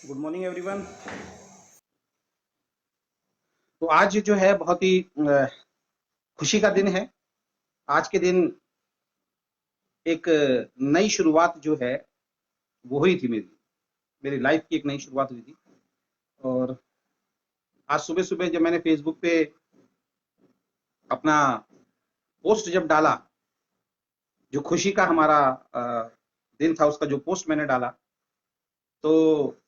Good morning everyone. तो आज जो है बहुत ही खुशी का दिन है। आज के दिन एक नई शुरुआत जो है वो हुई थी। मेरी मेरी लाइफ की एक नई शुरुआत हुई थी। और आज सुबह सुबह जब मैंने फेसबुक पे अपना पोस्ट जब डाला, जो खुशी का हमारा दिन था, उसका जो पोस्ट मैंने डाला, तो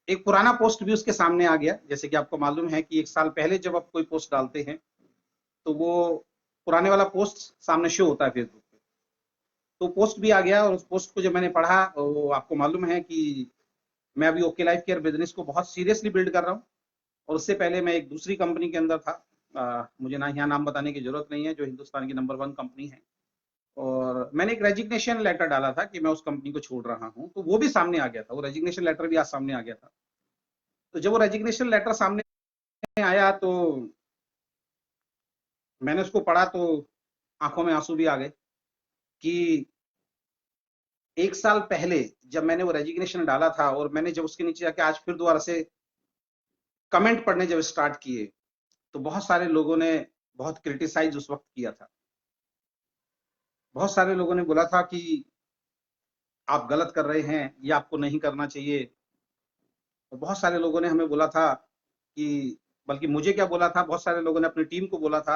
एक पुराना पोस्ट भी उसके सामने आ गया। जैसे कि आपको मालूम है कि एक साल पहले जब आप कोई पोस्ट डालते हैं तो वो पुराने वाला पोस्ट सामने शो होता है फेसबुक पे। तो पोस्ट भी आ गया और उस पोस्ट को जब मैंने पढ़ा, वो आपको मालूम है कि मैं अभी ओके लाइफ केयर बिजनेस को बहुत सीरियसली बिल्ड कर रहा हूँ। और उससे पहले मैं एक दूसरी कंपनी के अंदर था। मुझे ना यहाँ नाम बताने की जरूरत नहीं है, जो हिंदुस्तान की नंबर 1 कंपनी है। और मैंने एक रेजिग्नेशन लेटर डाला था कि मैं उस कंपनी को छोड़ रहा हूँ, तो वो भी सामने आ गया था। वो रेजिग्नेशन लेटर भी आज सामने आ गया था। तो जब वो रेजिग्नेशन लेटर सामने आया तो मैंने उसको पढ़ा तो आंखों में आंसू भी आ गए कि एक साल पहले जब मैंने वो रेजिग्नेशन डाला था और मैंने जब उसके नीचे जाके आज फिर दोबारा से कमेंट पढ़ने जब स्टार्ट किए, तो बहुत सारे लोगों ने बहुत क्रिटिसाइज उस वक्त किया था। बहुत सारे लोगों ने बोला था कि आप गलत कर रहे हैं, ये आपको नहीं करना चाहिए। और बहुत सारे लोगों ने हमें बोला था कि, बल्कि मुझे क्या बोला था, बहुत सारे लोगों ने अपनी टीम को बोला था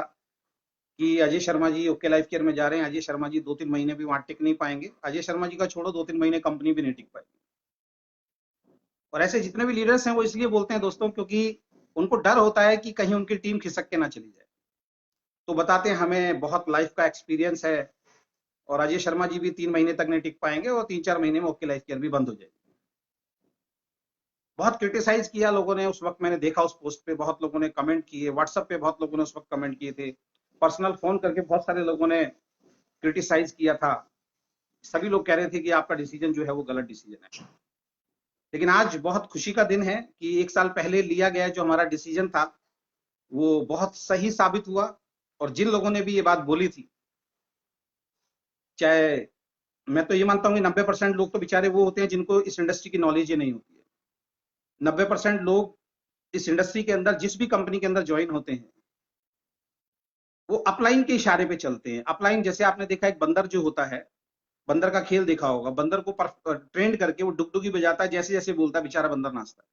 कि Ajay Sharma ji okay life care में जा रहे हैं, अजय शर्मा जी 2-3 महीने भी वहां टिक नहीं पाएंगे। अजय शर्मा जी का छोड़ो, 2-3 महीने कंपनी भी नहीं टिक पाएगी। और ऐसे जितने भी लीडर्स हैं वो इसलिए बोलते हैं दोस्तों, क्योंकि उनको डर होता है कि कहीं उनकी टीम खिसक के ना चली जाए। तो बताते हैं हमें बहुत लाइफ का एक्सपीरियंस है और अजय शर्मा जी भी 3 महीने तक नहीं टिक पाएंगे और 3-4 महीने में ओके लाइफ केयर भी बंद हो जाएगी। बहुत क्रिटिसाइज किया लोगों ने उस वक्त। मैंने देखा उस पोस्ट पे बहुत लोगों ने कमेंट किए, व्हाट्सएप पे बहुत लोगों ने उस वक्त कमेंट किए थे, पर्सनल फोन करके बहुत सारे लोगों ने क्रिटिसाइज किया था। सभी लोग कह रहे थे कि आपका डिसीजन जो है वो गलत डिसीजन है। लेकिन आज बहुत खुशी का दिन है कि एक साल पहले लिया गया जो हमारा डिसीजन था वो बहुत सही साबित हुआ। और जिन लोगों ने भी ये बात बोली थी, चाहे, मैं तो ये मानता हूँ कि 90% लोग तो बेचारे वो होते हैं जिनको इस इंडस्ट्री की नॉलेज ही नहीं होती है। 90% लोग इस इंडस्ट्री के अंदर जिस भी कंपनी के अंदर ज्वाइन होते हैं वो अपलाइन के इशारे पे चलते हैं। अपलाइन, जैसे आपने देखा एक बंदर जो होता है, बंदर का खेल देखा होगा, बंदर को ट्रेंड करके वो डुगडुगी बजाता है, जैसे जैसे बोलता है बेचारा बंदर नाचता है।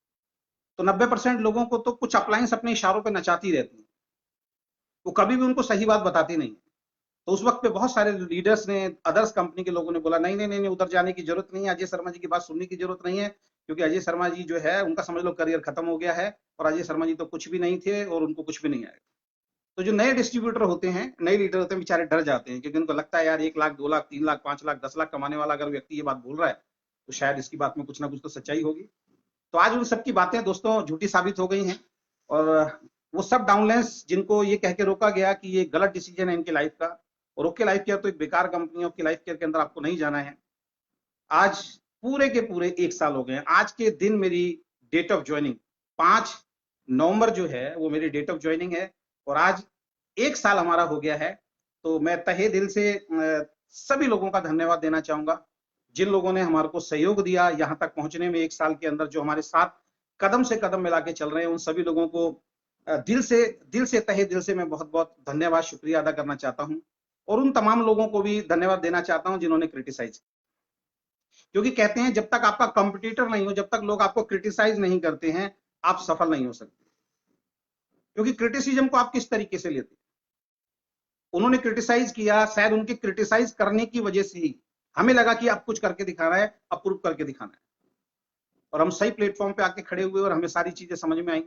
तो 90% लोगों को तो कुछ अपलाइंस अपने इशारों पे नचाती रहती है, वो कभी भी उनको सही बात बताती नहीं। तो उस वक्त पे बहुत सारे लीडर्स ने, अदर्स कंपनी के लोगों ने बोला नहीं नहीं नहीं नहीं, उधर जाने की जरूरत नहीं है, अजय शर्मा जी की बात सुनने की जरूरत नहीं है, क्योंकि अजय शर्मा जी जो है उनका समझ लो करियर खत्म हो गया है और अजय शर्मा जी तो कुछ भी नहीं थे और उनको कुछ भी नहीं आएगा। तो जो नए डिस्ट्रीब्यूटर होते हैं, नए लीडर होते हैं, बेचारे डर जाते हैं, क्योंकि उनको लगता है यार 1 लाख 2 लाख 3 लाख 5 लाख 10 लाख कमाने वाला अगर व्यक्ति ये बात बोल रहा है तो शायद इसकी बात में कुछ ना कुछ तो सच्चाई होगी। तो आज उन सबकी बातें दोस्तों झूठी साबित हो गई हैं। और वो सब डाउनलाइंस जिनको ये कह के रोका गया कि ये गलत डिसीजन है इनकी लाइफ का, और ओके लाइफ केयर तो एक बेकार कंपनी है, ओके लाइफ केयर के अंदर आपको नहीं जाना है। आज पूरे के पूरे 1 साल हो गए। आज के दिन मेरी डेट ऑफ ज्वाइनिंग 5 नवंबर जो है वो मेरी डेट ऑफ ज्वाइनिंग है। और आज 1 साल हमारा हो गया है। तो मैं तहे दिल से सभी लोगों का धन्यवाद देना चाहूंगा, जिन लोगों ने हमारे को सहयोग दिया यहाँ तक पहुंचने में। 1 साल के अंदर जो हमारे साथ कदम से कदम मिला के चल रहे हैं, उन सभी लोगों को दिल से तहे दिल से मैं बहुत बहुत धन्यवाद शुक्रिया अदा करना चाहता हूँ। और उन तमाम लोगों को भी धन्यवाद देना चाहता हूँ जिन्होंने क्रिटिसाइज, क्योंकि कहते हैं जब तक आपका कंपटीटर नहीं हो, जब तक लोग आपको क्रिटिसाइज नहीं करते हैं, आप सफल नहीं हो सकते। क्योंकि क्रिटिसिज्म को आप किस तरीके से लेते हैं, उन्होंने क्रिटिसाइज किया, शायद उनके क्रिटिसाइज करने की वजह से ही हमें लगा कि अब कुछ करके दिखाना है, अब प्रूव करके दिखाना है। और हम सही प्लेटफॉर्म पे आके खड़े हुए और हमें सारी चीजें समझ में आई।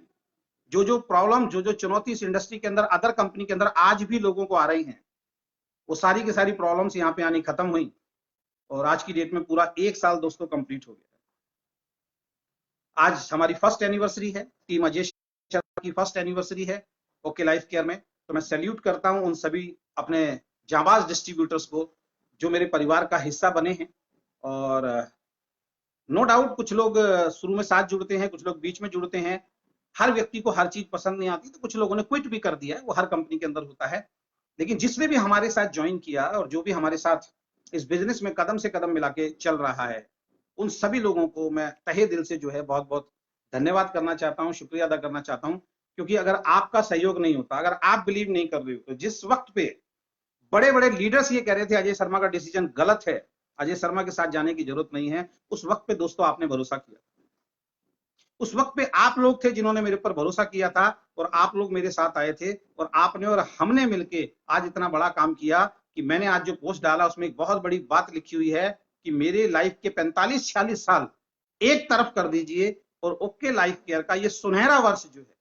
जो जो प्रॉब्लम, जो जो चुनौती इस इंडस्ट्री के अंदर अदर कंपनी के अंदर आज भी लोगों को आ रही हैं, वो सारी की सारी प्रॉब्लम्स यहाँ पे आनी खत्म हुई। और आज की डेट में पूरा 1 साल दोस्तों कंप्लीट हो गया। आज हमारी फर्स्ट एनिवर्सरी है, टीम अजय शर्मा की फर्स्ट एनिवर्सरी है ओके लाइफ केयर में। तो मैं सैल्यूट करता हूं उन सभी अपने जाबाज डिस्ट्रीब्यूटर्स को जो मेरे परिवार का हिस्सा बने हैं। और नो डाउट कुछ लोग शुरू में साथ जुड़ते हैं, कुछ लोग बीच में जुड़ते हैं। हर व्यक्ति को हर चीज पसंद नहीं आती, तो कुछ लोगों ने क्विट भी कर दिया है, वो हर कंपनी के अंदर होता है। लेकिन जिसने भी हमारे साथ ज्वाइन किया और जो भी हमारे साथ इस बिजनेस में कदम से कदम मिला के चल रहा है, उन सभी लोगों को मैं तहे दिल से जो है बहुत बहुत धन्यवाद करना चाहता हूं, शुक्रिया अदा करना चाहता हूं, क्योंकि अगर आपका सहयोग नहीं होता, अगर आप बिलीव नहीं कर रहे हो, तो जिस वक्त पे बड़े बड़े लीडर्स ये कह रहे थे अजय शर्मा का डिसीजन गलत है, अजय शर्मा के साथ जाने की जरूरत नहीं है, उस वक्त पे दोस्तों आपने भरोसा किया। उस वक्त पे आप लोग थे जिन्होंने मेरे ऊपर भरोसा किया था, और आप लोग मेरे साथ आए थे, और आपने और हमने मिलके आज इतना बड़ा काम किया कि मैंने आज जो पोस्ट डाला उसमें एक बहुत बड़ी बात लिखी हुई है कि मेरे लाइफ के 45-46 साल एक तरफ कर दीजिए, और ओके लाइफ केयर का ये सुनहरा वर्ष जो है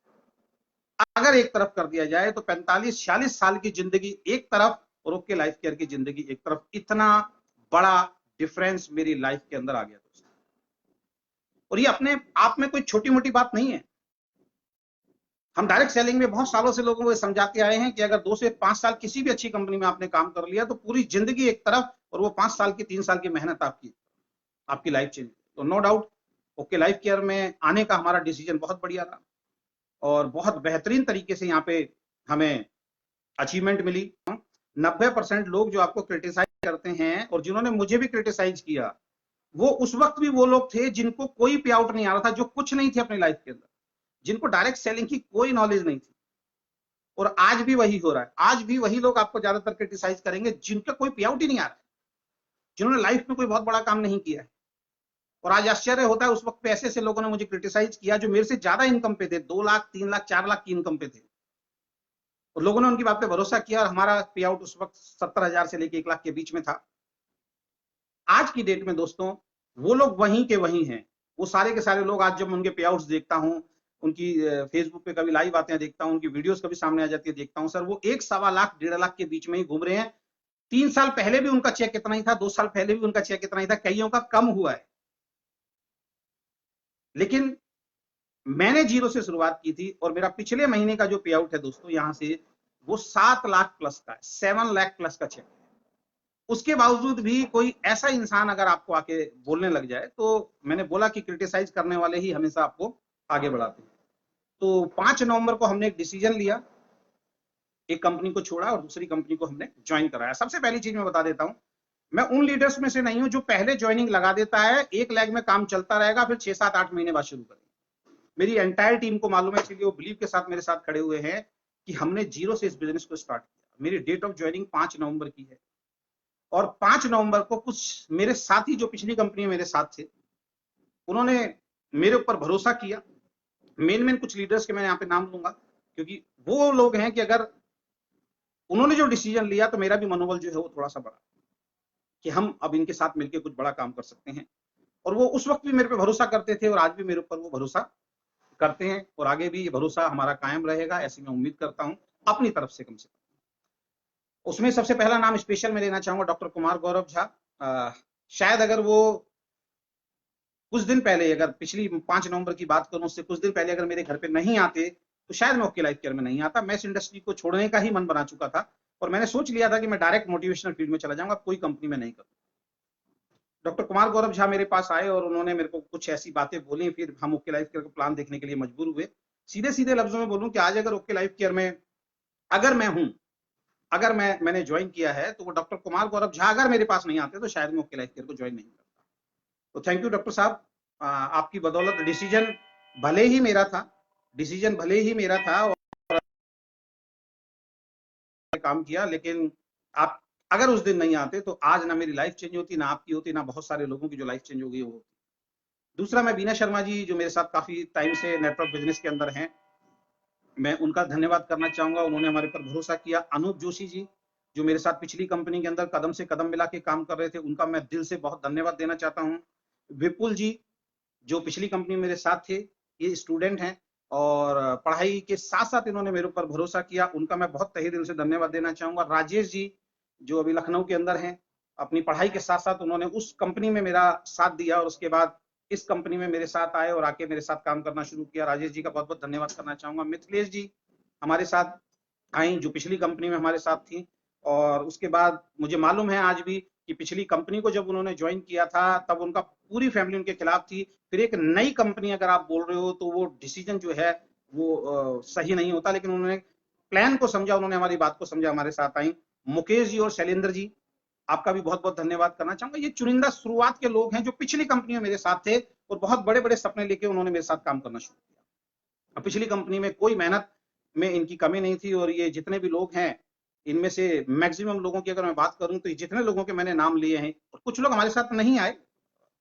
अगर एक तरफ कर दिया जाए तो 45-46 साल की जिंदगी एक तरफ और ओके लाइफ केयर की जिंदगी एक तरफ। इतना बड़ा डिफरेंस मेरी लाइफ के अंदर आ गया दोस्तों, और ये अपने आप में कोई छोटी मोटी बात नहीं है। हम डायरेक्ट सेलिंग में बहुत सालों से लोगों को समझाते आए हैं कि अगर 2 से 5 साल किसी भी अच्छी कंपनी में आपने काम कर लिया तो पूरी जिंदगी एक तरफ, और वो 5 साल की 3 साल की मेहनत आपकी लाइफ चेंज। तो no doubt okay life care में आने का हमारा डिसीजन बहुत बढ़िया था, और बहुत बेहतरीन तरीके से यहाँ पे हमें अचीवमेंट मिली। 90% लोग जो आपको क्रिटिसाइज करते हैं, और जिन्होंने मुझे भी क्रिटिसाइज किया, वो उस वक्त भी वो लोग थे जिनको कोई पे आउट नहीं आ रहा था, जो कुछ नहीं थे अपनी लाइफ के अंदर, जिनको डायरेक्ट सेलिंग की कोई नॉलेज नहीं थी। और आज भी वही हो रहा है, आज भी वही लोग आपको ज्यादातर क्रिटिसाइज करेंगे जिनका कोई पे आउट ही नहीं आ रहा है, जिन्होंने लाइफ में कोई बहुत बड़ा काम नहीं किया है। और आज आश्चर्य होता है, उस वक्त पे ऐसे ऐसे लोगों ने मुझे क्रिटिसाइज किया जो मेरे से ज्यादा इनकम पे थे, 2 लाख 3 लाख 4 लाख की इनकम पे थे, और लोगों ने उनकी बात पे भरोसा किया, और हमारा पे आउट उस वक्त 70,000 से लेके 1 लाख के बीच में था। आज की डेट में दोस्तों वो लोग वहीं के वहीं हैं, वो सारे के सारे लोग। आज जब उनके पे आउट्स देखता हूं, उनकी फेसबुक पे कभी लाइव आते हैं देखता हूं, उनकी वीडियोस कभी सामने आ जाती है देखता हूं, सर वो 1-1.25 लाख 1.5 लाख के बीच में ही घूम रहे हैं। 3 साल पहले भी उनका चेक कितना ही था, 2 साल पहले भी उनका चेक कितना ही था, कईयों का कम हुआ है। लेकिन मैंने जीरो से शुरुआत की थी, और मेरा पिछले महीने का जो पे आउट है दोस्तों यहां से, वो 7 लाख प्लस का है, 7 लाख प्लस का चेक है। उसके बावजूद भी कोई ऐसा इंसान अगर आपको आके बोलने लग जाए, तो मैंने बोला कि क्रिटिसाइज करने वाले ही हमेशा आपको आगे बढ़ाते हैं। तो 5 नवंबर को हमने एक डिसीजन लिया, एक कंपनी को छोड़ा और दूसरी कंपनी को हमने ज्वाइन कराया। सबसे पहली चीज मैं बता देता हूं, मैं उन लीडर्स में से नहीं हूं जो पहले ज्वाइनिंग लगा देता है, एक लेग में काम चलता रहेगा, फिर 6-7-8 महीने बाद शुरू करेंगे। मेरी एंटायर टीम को मालूम है, इसलिए वो बिलीव के साथ मेरे साथ खड़े हुए हैं कि हमने जीरो से इस बिजनेस को स्टार्ट किया। मेरी डेट ऑफ ज्वाइनिंग 5 नवंबर की है, और 5 नवंबर को कुछ मेरे साथी जो पिछली कंपनी में मेरे साथ थे, उन्होंने मेरे ऊपर भरोसा किया। मेन कुछ लीडर्स के मैं यहाँ पे नाम लूंगा, क्योंकि वो लोग हैं कि अगर उन्होंने जो डिसीजन लिया तो मेरा भी मनोबल जो है वो थोड़ा सा बढ़ा कि हम अब इनके साथ मिलकर कुछ बड़ा काम कर सकते हैं। और वो उस वक्त भी मेरे पे भरोसा करते थे, और आज भी मेरे ऊपर वो भरोसा करते हैं, और आगे भी ये भरोसा हमारा कायम रहेगा, ऐसी मैं उम्मीद करता हूं अपनी तरफ से कम से कम। उसमें सबसे पहला नाम स्पेशल मैं लेना चाहूंगा, डॉक्टर कुमार गौरव झा। शायद अगर वो कुछ दिन पहले, अगर पिछली 5 नवंबर की बात करूं, उससे कुछ दिन पहले अगर मेरे घर पे नहीं आते तो शायद मैं ओके लाइफ केयर में नहीं आता। मैं इस इंडस्ट्री को छोड़ने का ही मन बना चुका था, और मैंने सोच लिया था कि मैं डायरेक्ट मोटिवेशनल फील्ड में चला जाऊंगा, कोई कंपनी में नहीं करूंगा। डॉक्टर कुमार गौरव झा मेरे पास आए, और उन्होंने मेरे को कुछ ऐसी बातें बोली, फिर हम ओके लाइफ केयर का प्लान देखने के लिए मजबूर हुए। सीधे सीधे लफ्जों में बोलूं कि आज अगर ओके लाइफ केयर में अगर मैं हूं, अगर मैंने ज्वाइन किया है, तो वो डॉक्टर कुमार गौरव झा अगर मेरे पास नहीं आते तो शायद मैं ओके लाइफ केयर को ज्वाइन नहीं करता। तो थैंक यू डॉक्टर साहब, आपकी बदौलत डिसीजन भले ही मेरा था और काम किया, लेकिन आप अगर उस दिन नहीं आते तो आज ना मेरी लाइफ चेंज होती, ना आपकी होती, ना बहुत सारे लोगों की जो लाइफ चेंज हो गई वो। दूसरा, मैं बीना शर्मा जी जो मेरे साथ काफी टाइम से नेटवर्क बिजनेस के अंदर हैं, मैं उनका धन्यवाद करना चाहूंगा, उन्होंने हमारे पर भरोसा किया। अनूप जोशी जी जो मेरे साथ पिछली कंपनी के अंदर कदम से कदम मिला के काम कर रहे थे, उनका मैं दिल से बहुत धन्यवाद देना चाहता हूँ। विपुल जी जो पिछली कंपनी में मेरे साथ थे, ये स्टूडेंट हैं और पढ़ाई के साथ साथ इन्होंने मेरे ऊपर भरोसा किया, उनका मैं बहुत तहे दिल से धन्यवाद देना चाहूंगा। राजेश जी जो अभी लखनऊ के अंदर हैं, अपनी पढ़ाई के साथ साथ उन्होंने उस कंपनी में मेरा साथ दिया और उसके बाद इस कंपनी में मेरे साथ आए और आके मेरे साथ काम करना शुरू किया। राजेश जी का बहुत बहुत धन्यवाद करना चाहूंगा। मिथिलेश जी हमारे साथ आई जो पिछली कंपनी में हमारे साथ थी, और उसके बाद मुझे मालूम है आज भी कि पिछली कंपनी को जब उन्होंने ज्वाइन किया था तब उनका पूरी फैमिली उनके खिलाफ थी। फिर एक नई कंपनी अगर आप बोल रहे हो तो वो डिसीजन जो है वो सही नहीं होता, लेकिन उन्होंने प्लान को समझा, उन्होंने हमारी बात को समझा, हमारे साथ आई। मुकेश जी और शैलेंद्र जी आपका भी बहुत बहुत धन्यवाद करना चाहूंगा। ये चुनिंदा शुरुआत के लोग हैं जो पिछली कंपनियों में मेरे साथ थे और बहुत बड़े बड़े सपने लेके उन्होंने मेरे साथ काम करना शुरू किया। पिछली कंपनी में कोई मेहनत में इनकी कमी नहीं थी और ये जितने भी लोग हैं इनमें से मैक्सिमम लोगों की अगर मैं बात करूं तो जितने लोगों के मैंने नाम लिए हैं, और कुछ लोग हमारे साथ नहीं आए,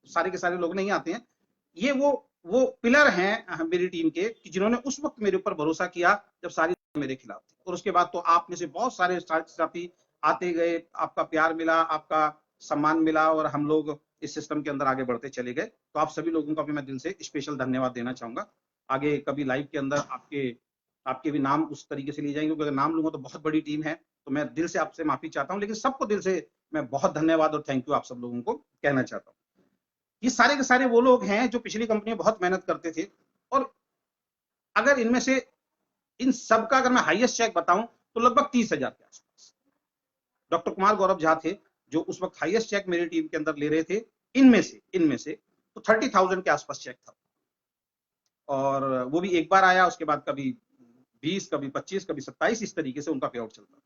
सारे के सारे लोग नहीं आते हैं, ये वो पिलर हैं मेरी टीम के कि जिन्होंने उस वक्त मेरे ऊपर भरोसा किया जब सारी मेरे खिलाफ थी। और उसके बाद तो आप में से बहुत सारे साथी आते गए, आपका प्यार मिला, आपका सम्मान मिला और हम लोग इस सिस्टम के अंदर आगे बढ़ते चले गए। तो आप सभी लोगों का भी मैं दिल से स्पेशल धन्यवाद देना चाहूंगा। आगे कभी लाइव के अंदर आपके भी नाम उस तरीके से लिए जाएंगे, क्योंकि अगर नाम लूंगा तो बहुत बड़ी टीम है, तो मैं दिल से आपसे माफी चाहता हूं, लेकिन सबको दिल से मैं बहुत धन्यवाद और थैंक यू आप सब लोगों को कहना चाहता हूं। ये सारे के सारे वो लोग हैं जो पिछली कंपनी में बहुत मेहनत करते थे, और अगर इनमें से इन सब का अगर मैं हाईएस्ट चेक बताऊं तो लगभग 30,000 के आसपास डॉक्टर कुमार गौरव झा थे जो उस वक्त हाईएस्ट चेक मेरी टीम के अंदर ले रहे थे। इनमें से तो 30,000 के आसपास चेक था, और वो भी एक बार आया, उसके बाद कभी 20, कभी 25, कभी 27, इस तरीके से उनका पे आउट चलता था।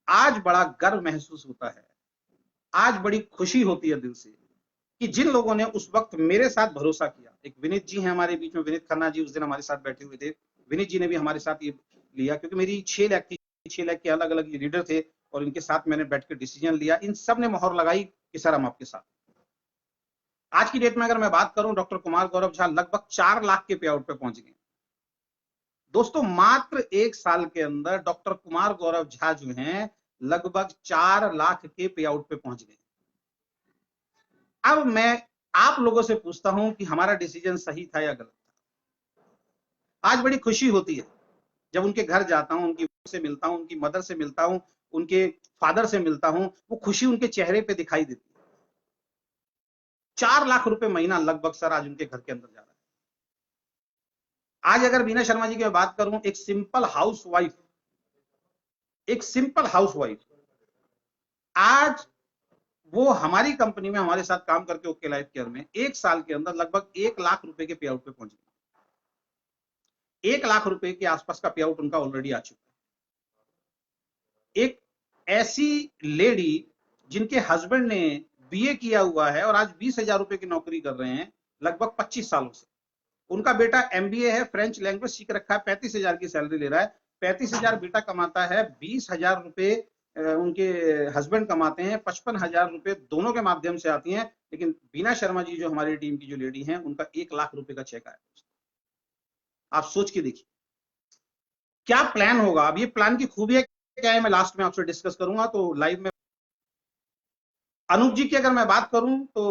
आज बड़ा गर्व महसूस होता है, आज बड़ी खुशी होती है दिल से कि जिन लोगों ने उस वक्त मेरे साथ भरोसा किया। एक विनीत जी हैं हमारे बीच में, विनीत खन्ना जी उस दिन हमारे साथ बैठे हुए थे। विनीत जी ने भी हमारे साथ ये लिया, क्योंकि मेरी 6 लाख थी, 6 लाख के अलग अलग लीडर थे और इनके साथ मैंने बैठ के डिसीजन लिया। इन सब ने मोहर लगाई कि सर हम आपके साथ। आज की डेट में अगर मैं बात करूं, डॉक्टर कुमार गौरव झा लगभग 4 लाख के पे आउट पे पहुंच गए। दोस्तों मात्र 1 साल के अंदर डॉक्टर कुमार गौरव झा जो हैं लगभग 4 लाख के पे आउट पे पहुंच गए। अब मैं आप लोगों से पूछता हूं कि हमारा डिसीजन सही था या गलत था। आज बड़ी खुशी होती है जब उनके घर जाता हूं, उनकी से मिलता हूं, उनकी मदर से मिलता हूं, उनके फादर से मिलता हूं, वो खुशी उनके चेहरे पे दिखाई देती है। 4 लाख रुपए महीना लगभग सर आज उनके घर के अंदर जा रहा है। आज अगर बीना शर्मा जी की बात करूं, एक सिंपल हाउसवाइफ आज वो हमारी कंपनी में हमारे साथ काम करके ओके लाइफ केयर में 1 साल के अंदर लगभग 1 लाख रुपए के पे आउट पे पहुंच गए। 1 लाख रुपए के आसपास का पे आउट उनका ऑलरेडी आ चुका है। एक ऐसी लेडी जिनके हस्बैंड ने बीए किया हुआ है और आज 20,000 रुपए की नौकरी कर रहे हैं लगभग 25 सालों से। उनका बेटा एमबीए है, फ्रेंच लैंग्वेज सीख रखा है, 35,000 की सैलरी ले रहा है। 35,000 बेटा कमाता है, 20,000 रुपए उनके हस्बैंड कमाते हैं, 55,000 रुपए दोनों के माध्यम से आती हैं। लेकिन बीना शर्मा जी जो हमारी टीम की जो लेडी हैं, उनका 1 लाख रुपए का चेक आया। आप सोच के देखिए क्या प्लान होगा। अब ये प्लान की खूबियां क्या है मैं लास्ट में आपसे डिस्कस करूंगा, तो लाइव में अनूप जी की अगर मैं बात करूं तो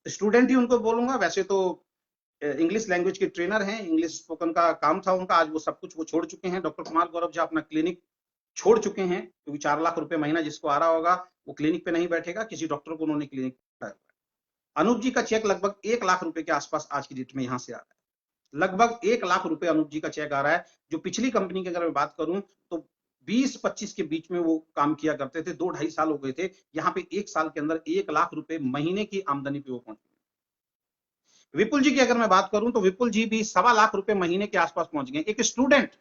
स्टूडेंट ही उनको बोलूंगा। वैसे तो इंग्लिश लैंग्वेज के ट्रेनर हैं, इंग्लिश स्पोकन का काम था उनका, आज वो सब कुछ वो छोड़ चुके हैं। डॉक्टर कुमार गौरव झा अपना क्लिनिक छोड़ चुके हैं, क्योंकि 4 लाख रुपए महीना जिसको आ रहा होगा वो क्लिनिक पे नहीं बैठेगा, किसी डॉक्टर को उन्होंने क्लिनिक बनाया। अनूप जी का चेक लगभग 1 लाख रुपए के आसपास आज की डेट में यहां से आ रहा है। लगभग 1 लाख रुपए अनूप जी का चेक आ रहा है, जो पिछली कंपनी की अगर मैं बात करूं तो 20-25 के बीच में वो काम किया करते थे। 2-2.5 साल हो गए थे, यहाँ पे 1 साल के अंदर 1 लाख रुपए महीने की आमदनी पे वो पहुंचे। विपुल जी की अगर मैं बात करूं तो विपुल जी भी 1.25 लाख रुपए महीने के आसपास पहुंच गए। एक स्टूडेंट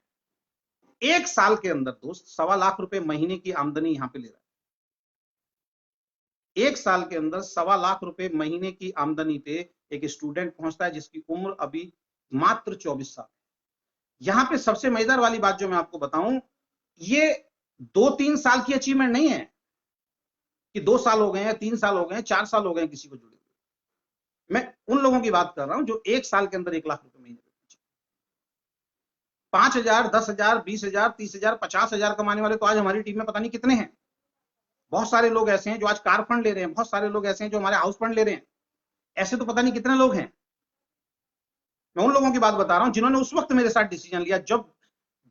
1 साल के अंदर दोस्त 1.25 लाख रुपए महीने की आमदनी यहां पे ले रहा है। 1 साल के अंदर 1.25 लाख रुपए महीने की आमदनी पे एक स्टूडेंट पहुंचता है, जिसकी उम्र अभी मात्र 24 साल। यहां पे सबसे मजेदार वाली बात जो मैं आपको बताऊं, ये 2-3 साल की अचीवमेंट नहीं है कि 2 साल हो गए हैं, 3 साल हो गए हैं, 4 साल हो गए हैं किसी को जुड़े। मैं उन लोगों की बात कर रहा हूं जो 1 साल के अंदर 1 लाख रुपए महीने पे पहुंचे। 5,000, 10,000, 20,000, 30,000, 50,000 कमाने वाले तो आज हमारी टीम में पता नहीं कितने हैं। बहुत सारे लोग ऐसे हैं जो आज कार फंड ले रहे हैं, बहुत सारे लोग ऐसे हैं जो हमारे हाउस फंड ले रहे हैं। ऐसे तो पता नहीं कितने लोग हैं। मैं उन लोगों की बात बता रहा हूं जिन्होंने उस वक्त मेरे साथ डिसीजन लिया जब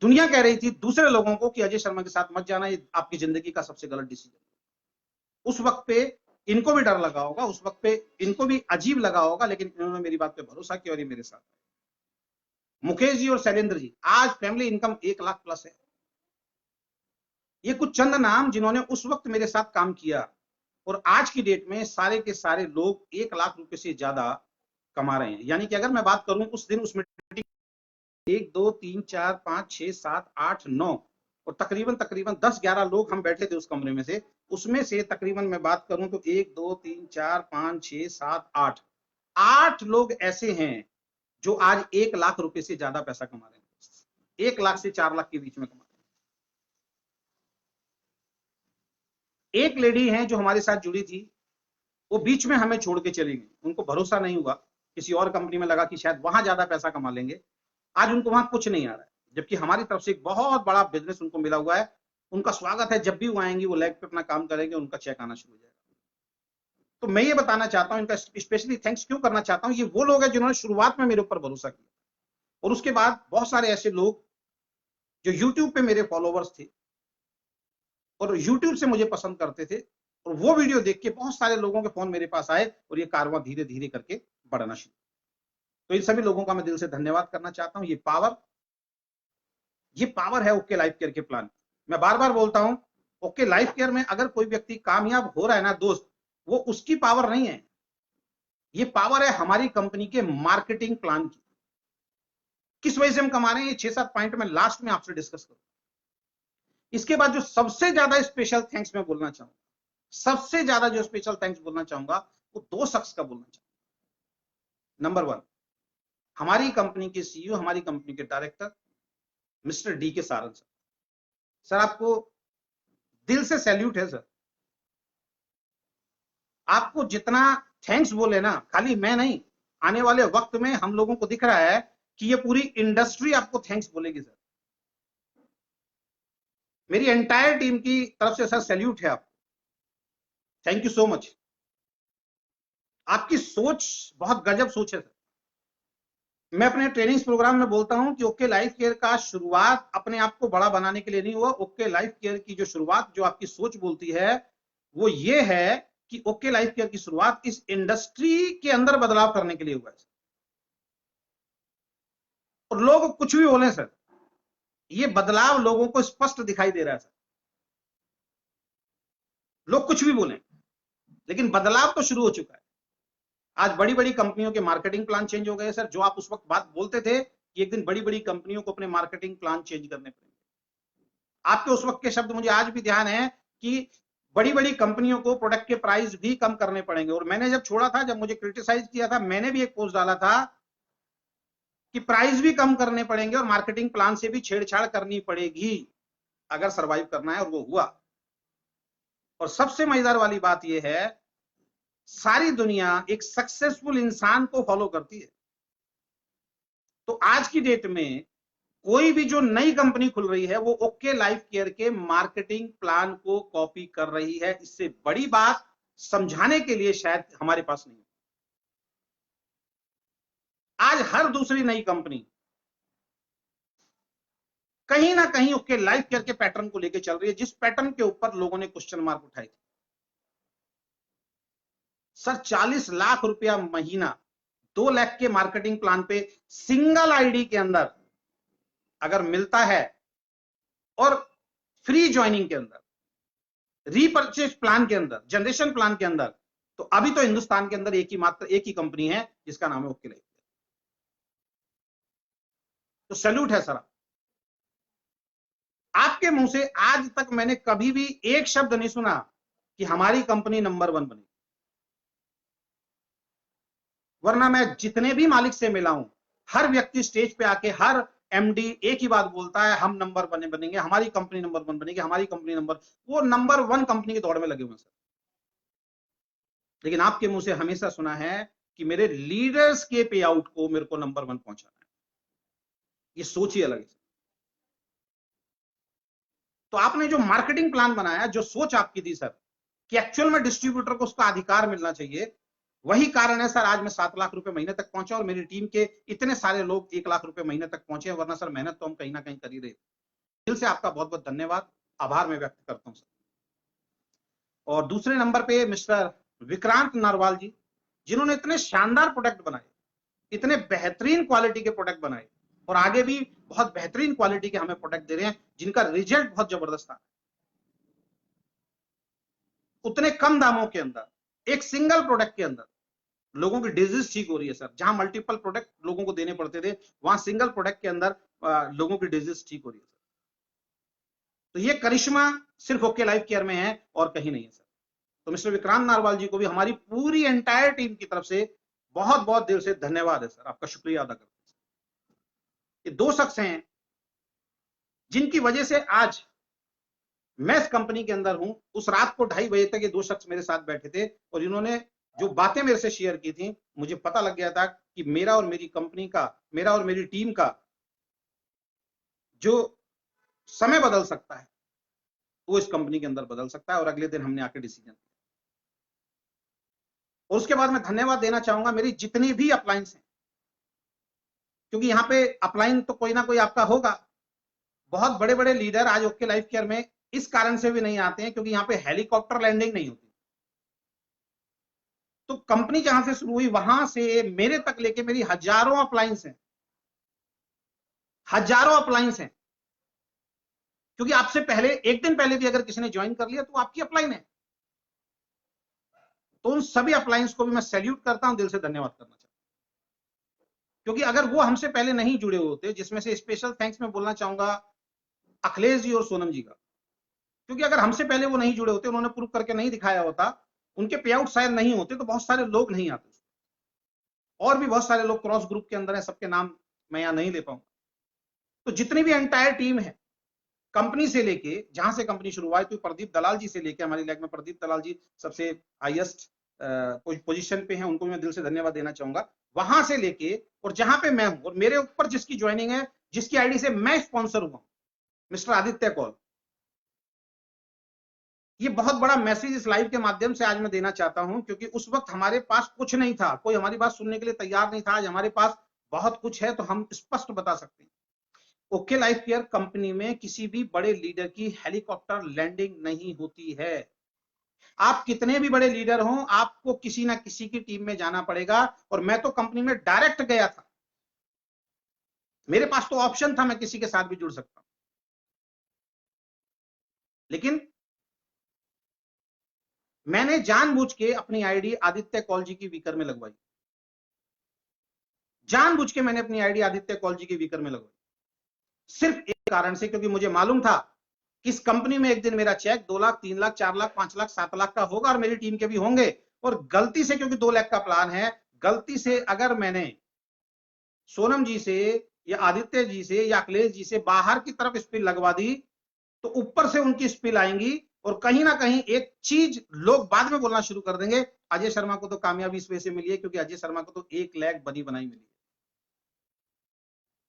दुनिया कह रही थी दूसरे लोगों को कि अजय शर्मा के साथ मत जाना, ये आपकी जिंदगी का सबसे गलत डिसीजन। उस वक्त पे इनको भी डर लगा होगा, उस वक्त पे इनको भी अजीब लगा होगा, लेकिन इन्होंने मेरी बात पे भरोसा किया और ये मेरे साथ। मुकेश जी और शैलेंद्र जी आज फैमिली इनकम 1 लाख प्लस है। ये कुछ चंद नाम जिन्होंने उस वक्त मेरे साथ काम किया, और आज की डेट में सारे के सारे लोग 1 लाख रुपए से ज्यादा कमा रहे हैं। यानी कि अगर मैं बात करूं उस दिन उस मीटिंग 1, 2, 3, 4, 5, 6, 7, 8, 9 और तकरीबन 10-11 लोग हम बैठे थे उस कमरे में से, उसमें से तकरीबन मैं बात करूं तो 1 2 3 4 5 6 7 8 लोग ऐसे हैं जो आज 1 लाख रुपए से ज्यादा पैसा कमा रहे हैं, 1 लाख से 4 लाख के बीच में कमा रहे हैं। एक लेडी है जो हमारे साथ जुड़ी थी, वो बीच में हमें छोड़ के चली गई, उनको भरोसा नहीं हुआ, किसी और कंपनी में लगा कि शायद वहां ज्यादा पैसा कमा लेंगे। आज उनको वहां कुछ नहीं आ रहा है, जबकि हमारी तरफ से एक बहुत बड़ा बिजनेस उनको मिला हुआ है। उनका स्वागत है, जब भी वो आएंगी वो लेग पे अपना काम करेंगे, उनका चेक आना शुरू हो जाएगा। तो मैं ये बताना चाहता हूं, इनका स्पेशली थैंक्स क्यों करना चाहता हूं, ये वो लोग हैं जिन्होंने शुरुआत में मेरे ऊपर भरोसा किया, और उसके बाद बहुत सारे ऐसे लोग जो यूट्यूब पे मेरे फॉलोवर्स थे और यूट्यूब से मुझे पसंद करते थे, और वो वीडियो देख के बहुत सारे लोगों के फोन मेरे पास आए और ये कारवां धीरे धीरे करके बढ़ना शुरू। तो इन सभी लोगों का मैं दिल से धन्यवाद करना चाहता हूं। ये पावर है ओके लाइफ केयर के प्लान। मैं बार बार बोलता हूं, ओके लाइफ केयर में अगर कोई व्यक्ति कामयाब हो रहा है ना दोस्त, वो उसकी पावर नहीं है, ये पावर है हमारी कंपनी के मार्केटिंग प्लान की। किस वजह से हम कमा रहे हैं, ये 6-7 पॉइंट में लास्ट में आपसे डिस्कस करूंगा। इसके बाद जो सबसे ज्यादा स्पेशल थैंक्स मैं बोलना चाहूंगा, सबसे ज्यादा जो स्पेशल थैंक्स बोलना चाहूंगा, वो 2 शख्स का बोलना चाहूंगा। नंबर 1, हमारी कंपनी के सीईओ, हमारी कंपनी के डायरेक्टर मिस्टर डी के सारन सर। सर आपको दिल से सैल्यूट है सर। आपको जितना थैंक्स बोले ना, खाली मैं नहीं, आने वाले वक्त में हम लोगों को दिख रहा है कि ये पूरी इंडस्ट्री आपको थैंक्स बोलेगी सर। मेरी एंटायर टीम की तरफ से सर सैल्यूट है आपको, थैंक यू सो मच। आपकी सोच बहुत गजब सोच है सर। मैं अपने ट्रेनिंग्स प्रोग्राम में बोलता हूं कि ओके लाइफ केयर का शुरुआत अपने आप को बड़ा बनाने के लिए नहीं हुआ। ओके लाइफ केयर की जो शुरुआत, जो आपकी सोच बोलती है, वो ये है कि ओके लाइफ केयर की शुरुआत इस इंडस्ट्री के अंदर बदलाव करने के लिए हुआ है। और लोग कुछ भी बोले सर, ये बदलाव लोगों को स्पष्ट दिखाई दे रहा है सर। लोग कुछ भी बोले, लेकिन बदलाव तो शुरू हो चुका है। आज बड़ी बड़ी कंपनियों के मार्केटिंग प्लान चेंज हो गए सर। जो आप उस वक्त बात बोलते थे कि एक दिन बड़ी बड़ी कंपनियों को अपने मार्केटिंग प्लान चेंज करने पड़ेंगे, आपके उस वक्त के शब्द मुझे आज भी ध्यान है कि बड़ी बड़ी कंपनियों को प्रोडक्ट के प्राइस भी कम करने पड़ेंगे। और मैंने जब छोड़ा था, जब मुझे क्रिटिसाइज किया था, मैंने भी एक पोस्ट डाला था कि प्राइस भी कम करने पड़ेंगे और मार्केटिंग प्लान से भी छेड़छाड़ करनी पड़ेगी अगर सरवाइव करना है, और वो हुआ। और सबसे मजेदार वाली बात यह है, सारी दुनिया एक सक्सेसफुल इंसान को फॉलो करती है। तो आज की डेट में कोई भी जो नई कंपनी खुल रही है, वो ओके लाइफ केयर के मार्केटिंग प्लान को कॉपी कर रही है। इससे बड़ी बात समझाने के लिए शायद हमारे पास नहीं। आज हर दूसरी नई कंपनी कहीं ना कहीं ओके लाइफ केयर के पैटर्न को लेकर चल रही है, जिस पैटर्न के ऊपर लोगों ने क्वेश्चन मार्क उठाए थे। सर 40 लाख रुपया महीना 2 लाख के मार्केटिंग प्लान पे सिंगल आईडी के अंदर अगर मिलता है, और फ्री ज्वाइनिंग के अंदर, रीपर्चेज प्लान के अंदर, जनरेशन प्लान के अंदर, तो अभी तो हिंदुस्तान के अंदर मात्र एक ही कंपनी है जिसका नाम है ओके लाइफ। तो सैल्यूट है सर। आपके मुंह से आज तक मैंने कभी भी एक शब्द नहीं सुना कि हमारी कंपनी नंबर 1 बनी। वरना मैं जितने भी मालिक से मिला हूं, हर व्यक्ति स्टेज पे आके, हर एमडी एक ही बात बोलता है, हम नंबर 1 बनेंगे, हमारी कंपनी नंबर 1 बनेगी, हमारी कंपनी वो नंबर 1 कंपनी की दौड़ में लगे हुए सर। लेकिन आपके मुंह से हमेशा सुना है कि मेरे लीडर्स के पे आउट को मेरे को नंबर 1 पहुंचाना है। ये सोच ही अलग है। तो आपने जो मार्केटिंग प्लान बनाया, जो सोच आपकी थी सर कि एक्चुअल में डिस्ट्रीब्यूटर को उसका अधिकार मिलना चाहिए, वही कारण है सर आज मैं 7 लाख रुपए महीने तक पहुंचा और मेरी टीम के इतने सारे लोग 1 लाख रुपए महीने तक पहुंचे। वरना सर मेहनत तो हम कहीं ना कहीं कर ही रहे। दिल से आपका बहुत बहुत धन्यवाद, आभार मैं व्यक्त करता हूं सर। और दूसरे नंबर पे मिस्टर विक्रांत नरवाल जी, जिन्होंने इतने शानदार प्रोडक्ट बनाए, इतने बेहतरीन क्वालिटी के प्रोडक्ट बनाए, और आगे भी बहुत बेहतरीन क्वालिटी के हमें प्रोडक्ट दे रहे हैं, जिनका रिजल्ट बहुत जबरदस्त था। उतने कम दामों के अंदर, एक सिंगल प्रोडक्ट के अंदर लोगों की डिजीज ठीक हो रही है सर। जहां मल्टीपल प्रोडक्ट लोगों को देने पड़ते थे, वहां सिंगल प्रोडक्ट के अंदर लोगों की डिजीज ठीक हो रही है। तो ये करिश्मा सिर्फ ओके लाइफ केयर में है और कहीं नहीं है सर। तो मिस्टर विक्रांत नारवाल जी को भी हमारी पूरी एंटायर टीम की तरफ से बहुत बहुत दिल से धन्यवाद है सर, आपका शुक्रिया अदा करते हैं। ये दो शख्स हैं जिनकी वजह से आज मैं इस कंपनी के अंदर हूं। उस रात को 2:30 बजे तक ये दो शख्स मेरे साथ बैठे थे और इन्होंने जो बातें मेरे से शेयर की थी, मुझे पता लग गया था कि मेरा और मेरी कंपनी का, मेरा और मेरी टीम का जो समय बदल सकता है वो इस कंपनी के अंदर बदल सकता है। और अगले दिन हमने आके डिसीजन लिया। और उसके बाद मैं धन्यवाद देना चाहूंगा मेरी जितनी भी अपलाइंस हैं, क्योंकि यहां पे अपलाइन तो कोई ना कोई आपका होगा। बहुत बड़े बड़े लीडर आज ओके लाइफ केयर में इस कारण से भी नहीं आते हैं क्योंकि यहां पे हेलीकॉप्टर लैंडिंग नहीं होती। तो कंपनी जहां से शुरू हुई वहां से मेरे तक लेके मेरी हजारों अपलाइंस हैं, हजारों अपलाइंस हैं। क्योंकि आपसे पहले, एक दिन पहले भी अगर किसी ने ज्वाइन कर लिया तो आपकी अपलाइन है। तो उन सभी अपलाइंस को भी मैं सैल्यूट करता हूं, दिल से धन्यवाद करना चाहता हूं। क्योंकि अगर वो हमसे पहले नहीं जुड़े होते, जिसमें से स्पेशल थैंक्स मैं बोलना चाहूंगा अखिलेश जी और सोनम जी का, क्योंकि अगर हमसे पहले वो नहीं जुड़े होते, उन्होंने प्रूव करके नहीं दिखाया होता, उनके पे आउट शायद नहीं होते, तो बहुत सारे लोग नहीं आते। और भी बहुत सारे लोग क्रॉस ग्रुप के अंदर हैं, सबके नाम मैं यहां नहीं ले पाऊंगा। तो जितनी भी एंटायर टीम है कंपनी से लेके, जहां से कंपनी शुरू हुई, तो प्रदीप दलाल जी से लेके, हमारी लैब में प्रदीप दलाल जी सबसे हाईएस्ट पोजीशन पे हैं, उनको मैं दिल से धन्यवाद देना चाहूंगा। वहां से लेके और जहां पे मैं हूं और मेरे ऊपर जिसकी ज्वाइनिंग है, जिसकी आईडी से मैं स्पॉन्सर हुआ, मिस्टर आदित्य कौल। ये बहुत बड़ा मैसेज इस लाइव के माध्यम से आज मैं देना चाहता हूं, क्योंकि उस वक्त हमारे पास कुछ नहीं था, कोई हमारी बात सुनने के लिए तैयार नहीं था। आज हमारे पास बहुत कुछ है, तो हम स्पष्ट बता सकते हैं ओके लाइफ केयर कंपनी में किसी भी बड़े लीडर की हेलीकॉप्टर लैंडिंग नहीं होती है। आप कितने भी बड़े लीडर हों, आपको किसी ना किसी की टीम में जाना पड़ेगा। और मैं तो कंपनी में डायरेक्ट गया था, मेरे पास तो ऑप्शन था, मैं किसी के साथ भी जुड़ सकता हूं। लेकिन मैंने जानबूझ के अपनी आईडी आदित्य कौल जी की वीकर में लगवाई। जानबूझ के मैंने अपनी आईडी आदित्य कौल जी की वीकर में लगवाई, सिर्फ एक कारण से, क्योंकि मुझे मालूम था कि इस कंपनी में एक दिन मेरा चेक 2 लाख, 3 लाख, 4 लाख, 5 लाख, 7 लाख का होगा और मेरी टीम के भी होंगे। और गलती से, क्योंकि 2 लाख का प्लान है, गलती से अगर मैंने सोनम जी से या आदित्य जी से या अखिलेश जी से बाहर की तरफ स्पिल लगवा दी, तो ऊपर से उनकी स्पिल आएंगी और कहीं ना कहीं एक चीज लोग बाद में बोलना शुरू कर देंगे, अजय शर्मा को तो कामयाबी इस वजह से मिली है क्योंकि अजय शर्मा को तो 1 लाख बनी बनाई मिली है।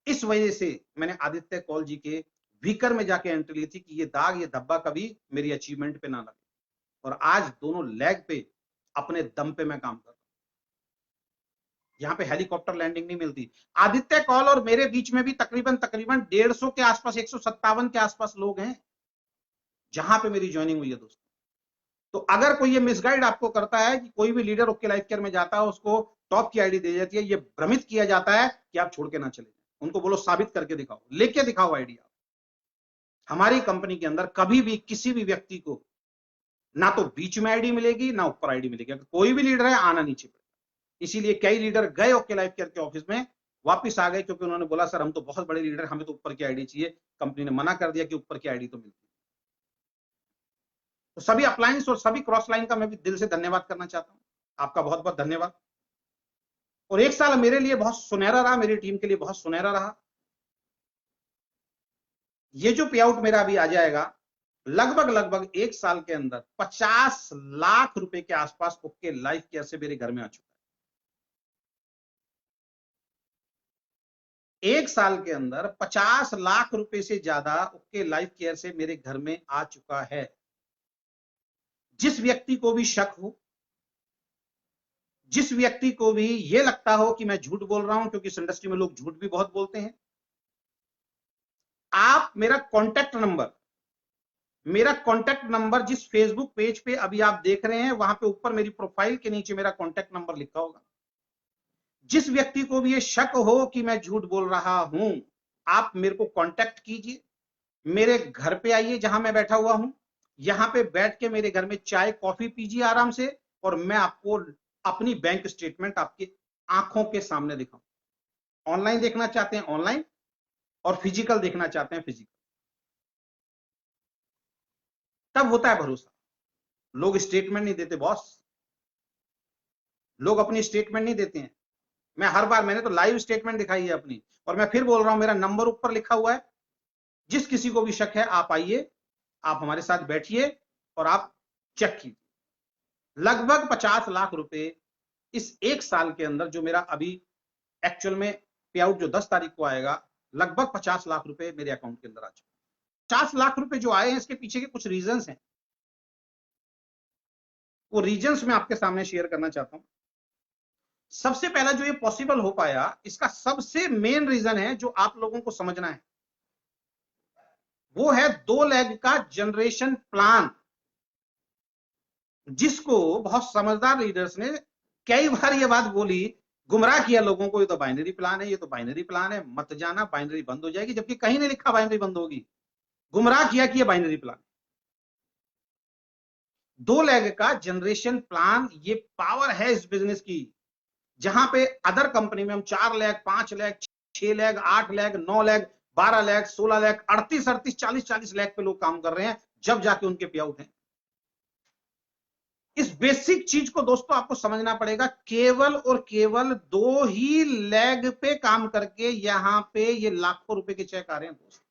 इस वजह से मैंने आदित्य कौल जी के वीकर में जाके एंट्री ली थी कि ये दाग, ये धब्बा कभी मेरी अचीवमेंट पे ना लगे। और आज दोनों लेग पे अपने दम पे मैं काम कर रहा हूं। यहां पे हेलीकॉप्टर लैंडिंग नहीं मिलती। आदित्य कौल और मेरे बीच में भी तकरीबन 150 के आसपास, 157 के आसपास लोग हैं जहां पे मेरी ज्वाइनिंग हुई है दोस्तों। तो अगर कोई ये मिसगाइड आपको करता है कि कोई भी लीडर ओके लाइफ केयर में जाता है उसको टॉप की आईडी दे जाती है, ये भ्रमित किया जाता है कि आप छोड़ के ना चले जाए। उनको बोलो साबित करके दिखाओ, लेके दिखाओ आईडी। हमारी कंपनी के अंदर कभी भी किसी भी व्यक्ति को ना तो बीच में आईडी मिलेगी ना ऊपर आईडी मिलेगी। अगर कोई भी लीडर है, आना नीचे पड़ेगा। इसीलिए कई लीडर गए ओके लाइफ केयर के ऑफिस में, वापस आ गए, क्योंकि उन्होंने बोला सर हम तो बहुत बड़े लीडर, हमें तो ऊपर की आईडी चाहिए। कंपनी ने मना कर दिया कि ऊपर की आईडी तो मिलती है। तो सभी अप्लायंस और सभी क्रॉस लाइन का मैं भी दिल से धन्यवाद करना चाहता हूं। आपका बहुत बहुत धन्यवाद। और 1 साल मेरे लिए बहुत सुनहरा रहा, मेरी टीम के लिए बहुत सुनहरा रहा। ये जो पे आउट मेरा अभी आ जाएगा, लगभग 1 साल के अंदर 50 लाख रुपए के आसपास ओके लाइफ केयर से मेरे घर में आ चुका है। 1 साल के अंदर 50 लाख रुपए से ज्यादा ओके लाइफ केयर से मेरे घर में आ चुका है। जिस व्यक्ति को भी शक हो, जिस व्यक्ति को भी यह लगता हो कि मैं झूठ बोल रहा हूं, क्योंकि इस इंडस्ट्री में लोग झूठ भी बहुत बोलते हैं, आप मेरा कॉन्टैक्ट नंबर जिस फेसबुक पेज पे अभी आप देख रहे हैं, वहां पे ऊपर मेरी प्रोफाइल के नीचे मेरा कॉन्टैक्ट नंबर लिखा होगा। जिस व्यक्ति को भी ये शक हो कि मैं झूठ बोल रहा हूं, आप मेरे को कांटेक्ट कीजिए, मेरे घर पे आइए जहां मैं बैठा हुआ हूं। यहां पे बैठ के मेरे घर में चाय कॉफी पीजिए आराम से, और मैं आपको अपनी बैंक स्टेटमेंट आपकी आंखों के सामने दिखाऊं। ऑनलाइन देखना चाहते हैं ऑनलाइन, और फिजिकल देखना चाहते हैं फिजिकल। तब होता है भरोसा। लोग स्टेटमेंट नहीं देते बॉस, लोग अपनी स्टेटमेंट नहीं देते हैं। मैं हर बार, मैंने तो लाइव स्टेटमेंट दिखाई है अपनी, और मैं फिर बोल रहा हूं, मेरा नंबर ऊपर लिखा हुआ है। जिस किसी को भी शक है, आप आइए, आप हमारे साथ बैठिए और आप चेक कीजिए। लगभग 50 लाख रुपए इस एक साल के अंदर, जो मेरा अभी एक्चुअल में पे आउट जो 10 तारीख को आएगा, लगभग 50 लाख रुपए मेरे अकाउंट के अंदर आ चुके। 50 लाख रुपए जो आए हैं, इसके पीछे के कुछ रीजंस हैं। वो रीजंस मैं आपके सामने शेयर करना चाहता हूं। सबसे पहला जो ये पॉसिबल हो पाया, इसका सबसे मेन रीजन है जो आप लोगों को समझना है, वो है 2 लेग का जनरेशन प्लान, जिसको बहुत समझदार लीडर्स ने कई बार ये बात बोली, गुमराह किया लोगों को, ये तो बाइनरी प्लान है, ये तो बाइनरी प्लान है, मत जाना, बाइनरी बंद हो जाएगी, जबकि कहीं नहीं लिखा बाइनरी बंद होगी। गुमराह किया कि ये बाइनरी प्लान। 2 लेग का जनरेशन प्लान, ये पावर है इस बिजनेस की, जहां पे अदर कंपनी में हम 4 leg, 5 leg, 6 leg, 8 leg, 9 leg, 12 leg, 16 leg, 38, 40, 40 leg पे लोग काम कर रहे हैं, जब जाके उनके पे आउट हैं। इस बेसिक चीज को दोस्तों आपको समझना पड़ेगा। केवल और केवल 2 ही लेग पे काम करके यहां पे ये लाखों रुपए के चेक आ रहे हैं दोस्त।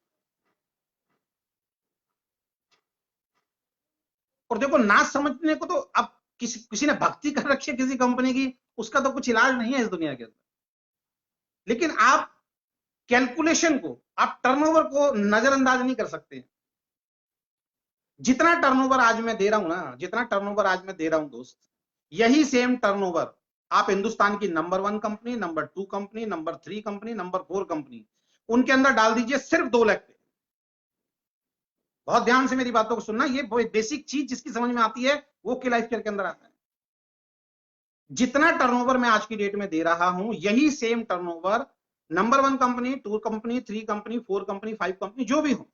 और देखो, ना समझने को तो अब किसी ने भक्ति कर रखी है किसी कंपनी की, उसका तो कुछ इलाज नहीं है इस दुनिया के अंदर। लेकिन आप कैलकुलेशन को, आप टर्नओवर को नजरअंदाज नहीं कर सकते। जितना टर्नओवर आज मैं दे रहा हूं ना, जितना टर्नओवर आज मैं दे रहा हूं दोस्त, यही सेम टर्नओवर आप हिंदुस्तान की number 1 company, number 2 company, number 3 company, number 4 company, उनके अंदर डाल दीजिए सिर्फ 2 लाख पे। बहुत ध्यान से मेरी बातों को सुनना, ये बेसिक चीज जिसकी समझ में आती है वो के लाइफ केयर के अंदर आता है। जितना टर्नओवर मैं आज की डेट में दे रहा हूं, यही same turnover number 1 company, 2 company, 3 company, 4 company, 5 company, जो भी हो,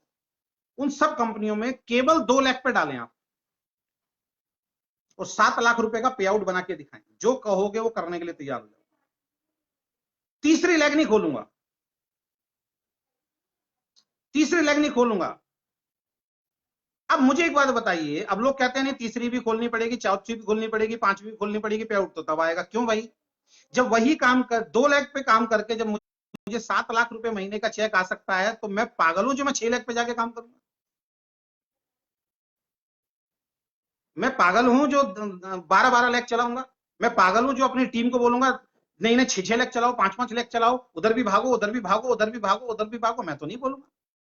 उन सब कंपनियों में केवल 2 लाख पे डालें आप, और 7 लाख रुपए का पे आउट बना के दिखाएं। जो कहोगे वो करने के लिए तैयार हो जाओ। तीसरी लेग नहीं खोलूंगा, तीसरी लेग नहीं खोलूंगा। अब मुझे एक बात बताइए, अब लोग कहते हैं नहीं तीसरी भी खोलनी पड़ेगी, चौथी भी खोलनी पड़ेगी, पांचवी भी खोलनी पड़ेगी, पे आउट तो तब आएगा। क्यों भाई? जब वही काम कर 2 लाख पे काम करके जब मुझे 7 लाख रुपए महीने का चेक आ सकता है, तो मैं पागल हूं जो मैं 6 लाख पे जाके काम करूंगा? मैं पागल हूं जो 12-12 लाख चलाऊंगा? मैं पागल हूं जो अपनी टीम को बोलूंगा नहीं नहीं 6-6 लाख चलाओ, 5-5 लाख चलाओ, उधर भी भागो, उधर भी भागो, उधर भी भागो, उधर भी भागो? मैं तो नहीं बोलूंगा।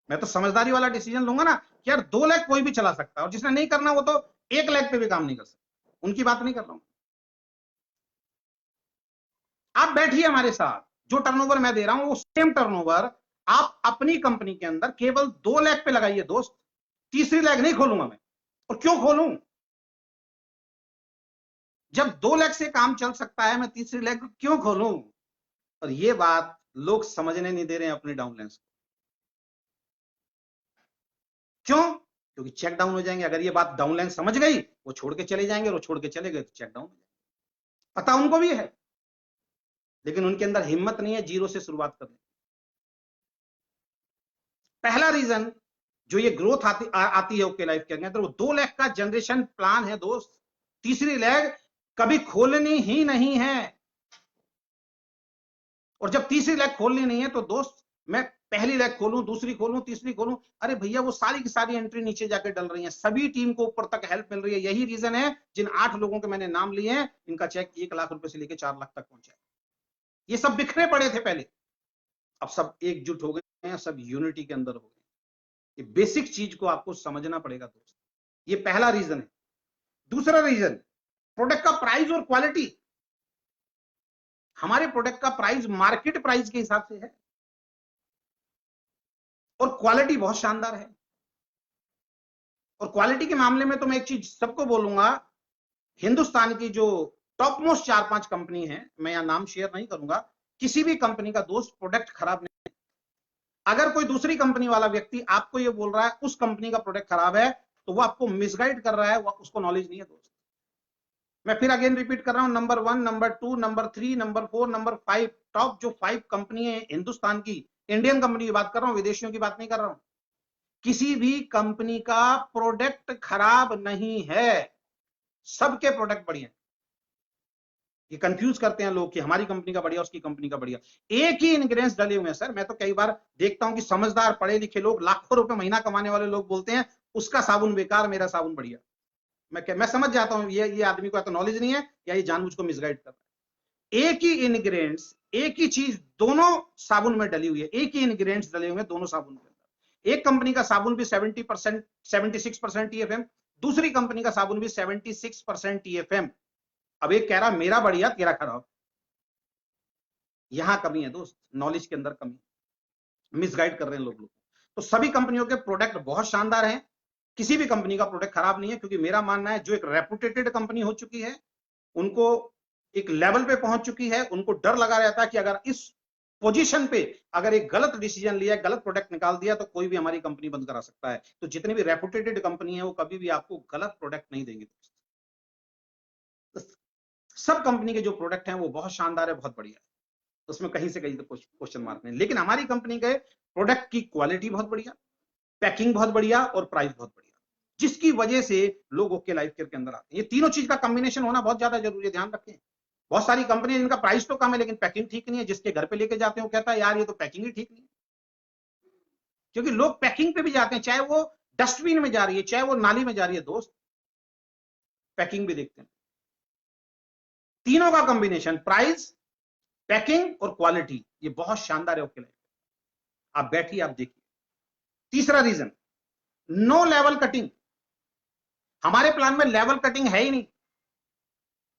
मैं तो समझदारी वाला डिसीजन लूंगा ना कि यार 2 लाख कोई भी चला सकता है, और जिसने नहीं करना वो तो 1 लाख पे भी काम नहीं कर सकता। उनकी बात नहीं कर रहा हूं। आप बैठिए हमारे साथ, जो टर्नओवर मैं दे रहा हूं वो सेम टर्नओवर आप अपनी कंपनी के अंदर केवल 2 लाख पे लगाइए दोस्त। तीसरी लाख नहीं खोलूंगा मैं। और क्यों खोलूं? जब 2 लाख से काम चल सकता है, मैं तीसरी लाख क्यों खोलूं? और ये बात लोग समझने नहीं दे रहे हैं अपने डाउनलाइंस को। क्यों? क्योंकि चेक डाउन हो जाएंगे। अगर ये बात डाउनलाइन समझ गई, वो छोड़ के चले जाएंगे, और वो छोड़ के चले गए तो चेक डाउन हो जाएंगे। पता उनको भी है, लेकिन उनके अंदर हिम्मत नहीं है जीरो से शुरुआत करने। पहला रीजन जो ये ग्रोथ आती है ओके लाइफ के अंदर, वो 2 लाख का जनरेशन प्लान है दोस्त। तीसरी लेग कभी खोलनी ही नहीं है। और जब तीसरी लेग खोलनी नहीं है तो दोस्त, मैं पहली लेग खोलूं, दूसरी खोलूं, तीसरी खोलूं, अरे भैया वो सारी की सारी एंट्री नीचे जाके डल रही है। सभी टीम को ऊपर तक हेल्प मिल रही है। यही रीजन है जिन 8 लोगों के मैंने नाम लिए हैं, इनका चेक 1 लाख रुपए से लेकर 4 लाख तक पहुंचा है। ये सब बिखरे पड़े थे पहले, अब सब एकजुट हो गए हैं, सब यूनिटी के अंदर हो गए। ये बेसिक चीज को आपको समझना पड़ेगा दोस्त। ये पहला रीजन है। दूसरा रीजन, प्रोडक्ट का प्राइस और क्वालिटी। हमारे प्रोडक्ट का प्राइस मार्केट प्राइस के हिसाब से है, और क्वालिटी बहुत शानदार है। और क्वालिटी के मामले में तो मैं एक चीज सबको बोलूंगा, हिंदुस्तान की जो टॉप मोस्ट 4-5 कंपनी है, मैं यहां नाम शेयर नहीं करूंगा, किसी भी कंपनी का दोस्त प्रोडक्ट खराब नहीं। अगर कोई दूसरी कंपनी वाला व्यक्ति आपको ये बोल रहा है उस कंपनी का प्रोडक्ट खराब है, तो वो आपको मिसगाइड कर रहा है, वो उसको नॉलेज नहीं है दोस्त। मैं फिर अगेन रिपीट कर रहा हूं, number 1, number 2, number 3, number 4, number 5, top जो 5 कंपनी है हिंदुस्तान की, इंडियन कंपनी की बात कर रहा हूं, विदेशियों की बात नहीं कर रहा हूं। किसी भी कंपनी का प्रोडक्ट खराब नहीं है, सबके प्रोडक्ट बढ़िया। ये कंफ्यूज करते हैं लोग कि हमारी कंपनी का बढ़िया, उसकी कंपनी का बढ़िया। एक ही इंग्रेडिएंट्स डले हुए हैं सर। मैं तो कई बार देखता हूं कि समझदार पढ़े लिखे लोग, लाखों रुपए महीना कमाने वाले लोग बोलते हैं उसका साबुन बेकार, मेरा साबुन बढ़िया। मैं समझ जाता हूं ये आदमी को या तो नॉलेज नहीं है या ये जानबूझ को मिसगाइड कर रहा है। एक ही इंग्रेडिएंट्स, एक ही चीज दोनों साबुन में डली हुई है, एक ही इंग्रेडिएंट्स डले हुए हैं दोनों साबुन के अंदर। एक कंपनी का साबुन भी 70%, 76% टीएफएम, दूसरी कंपनी का साबुन भी 76% टीएफएम। अब एक कह रहा मेरा बढ़िया तेरा खराब। यहां कमी है दोस्त, नॉलेज के अंदर कमी, मिसगाइड कर रहे हैं लोग। तो सभी कंपनियों के प्रोडक्ट बहुत शानदार हैं, किसी भी कंपनी का प्रोडक्ट खराब नहीं है, क्योंकि मेरा मानना है जो एक रेपुटेटेड कंपनी हो चुकी है, उनको एक लेवल पे पहुंच चुकी है, उनको डर लगा रहता है कि अगर इस पोजीशन पे अगर एक गलत डिसीजन लिया, गलत प्रोडक्ट निकाल दिया तो कोई भी हमारी कंपनी बंद करा सकता है। तो जितनी भी रेपुटेटेड कंपनी है वो कभी भी आपको गलत प्रोडक्ट नहीं देंगे। सब कंपनी के जो प्रोडक्ट हैं वो बहुत शानदार है, बहुत बढ़िया है, उसमें कहीं से कहीं तो क्वेश्चन मार्क नहीं। लेकिन हमारी कंपनी के प्रोडक्ट की क्वालिटी बहुत बढ़िया, पैकिंग बहुत बढ़िया और प्राइस बहुत बढ़िया, जिसकी वजह से लोग ओके लाइफ केयर के अंदर आते हैं। ये तीनों चीज का कॉम्बिनेशन होना बहुत ज्यादा जरूरी है, ध्यान रखें। बहुत सारी कंपनी जिनका प्राइस तो कम है लेकिन पैकिंग ठीक नहीं है, जिसके घर पे लेके जाते हैं वो कहता है यार ये तो पैकिंग ही ठीक नहीं है। क्योंकि लोग पैकिंग पे भी जाते हैं, चाहे वो डस्टबिन में जा रही है, चाहे वो नाली में जा रही है दोस्त, पैकिंग भी देखते हैं। तीनों का कॉम्बिनेशन, प्राइस, पैकिंग और क्वालिटी, ये बहुत शानदार है ओके लाइफ। आप बैठिए, आप देखिए। तीसरा रीजन, नो लेवल कटिंग। हमारे प्लान में लेवल कटिंग है ही नहीं।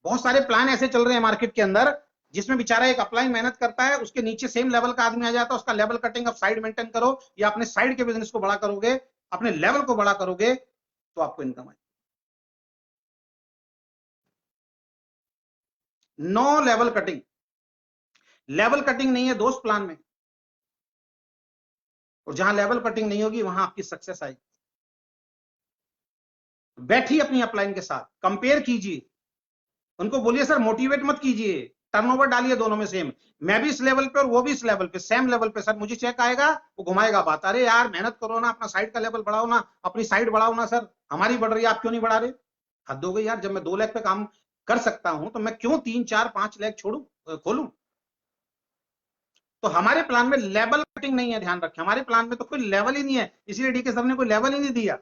बहुत सारे प्लान ऐसे चल रहे हैं मार्केट के अंदर जिसमें बेचारा एक अपलाइन मेहनत करता है, उसके नीचे सेम लेवल का आदमी आ जाता है, उसका लेवल कटिंग। अब साइड मेंटेन करो या अपने साइड के बिजनेस को बड़ा करोगे, अपने लेवल को बड़ा करोगे तो आपको इनकम आएगी। No level cutting, level cutting नहीं है दोस्त प्लान में, और जहां लेवल कटिंग नहीं होगी वहां आपकी सक्सेस आएगी। बैठिए अपनी अपलाइन के साथ, कंपेयर कीजिए, उनको बोलिए सर मोटिवेट मत कीजिए, टर्नओवर डालिए दोनों में सेम। मैं भी इस लेवल पे और वो भी इस लेवल पे, सेम लेवल पे। सर मुझे चेक आएगा, वो घुमाएगा बात, अरे यार मेहनत करो ना, अपना साइड का लेवल बढ़ाओ ना, अपनी साइड बढ़ाओ ना। सर हमारी बढ़ रही है, आप क्यों नहीं बढ़ा रहे? हद हो गई यार, जब मैं 2 लाख पे काम कर सकता हूं तो मैं क्यों 3, 4, 5 लाख छोड़ू, खोलूं? तो हमारे प्लान में लेवल कटिंग नहीं है, ध्यान रखें। हमारे प्लान में तो कोई लेवल ही नहीं है, इसीलिए डीके सर ने कोई लेवल ही नहीं दिया।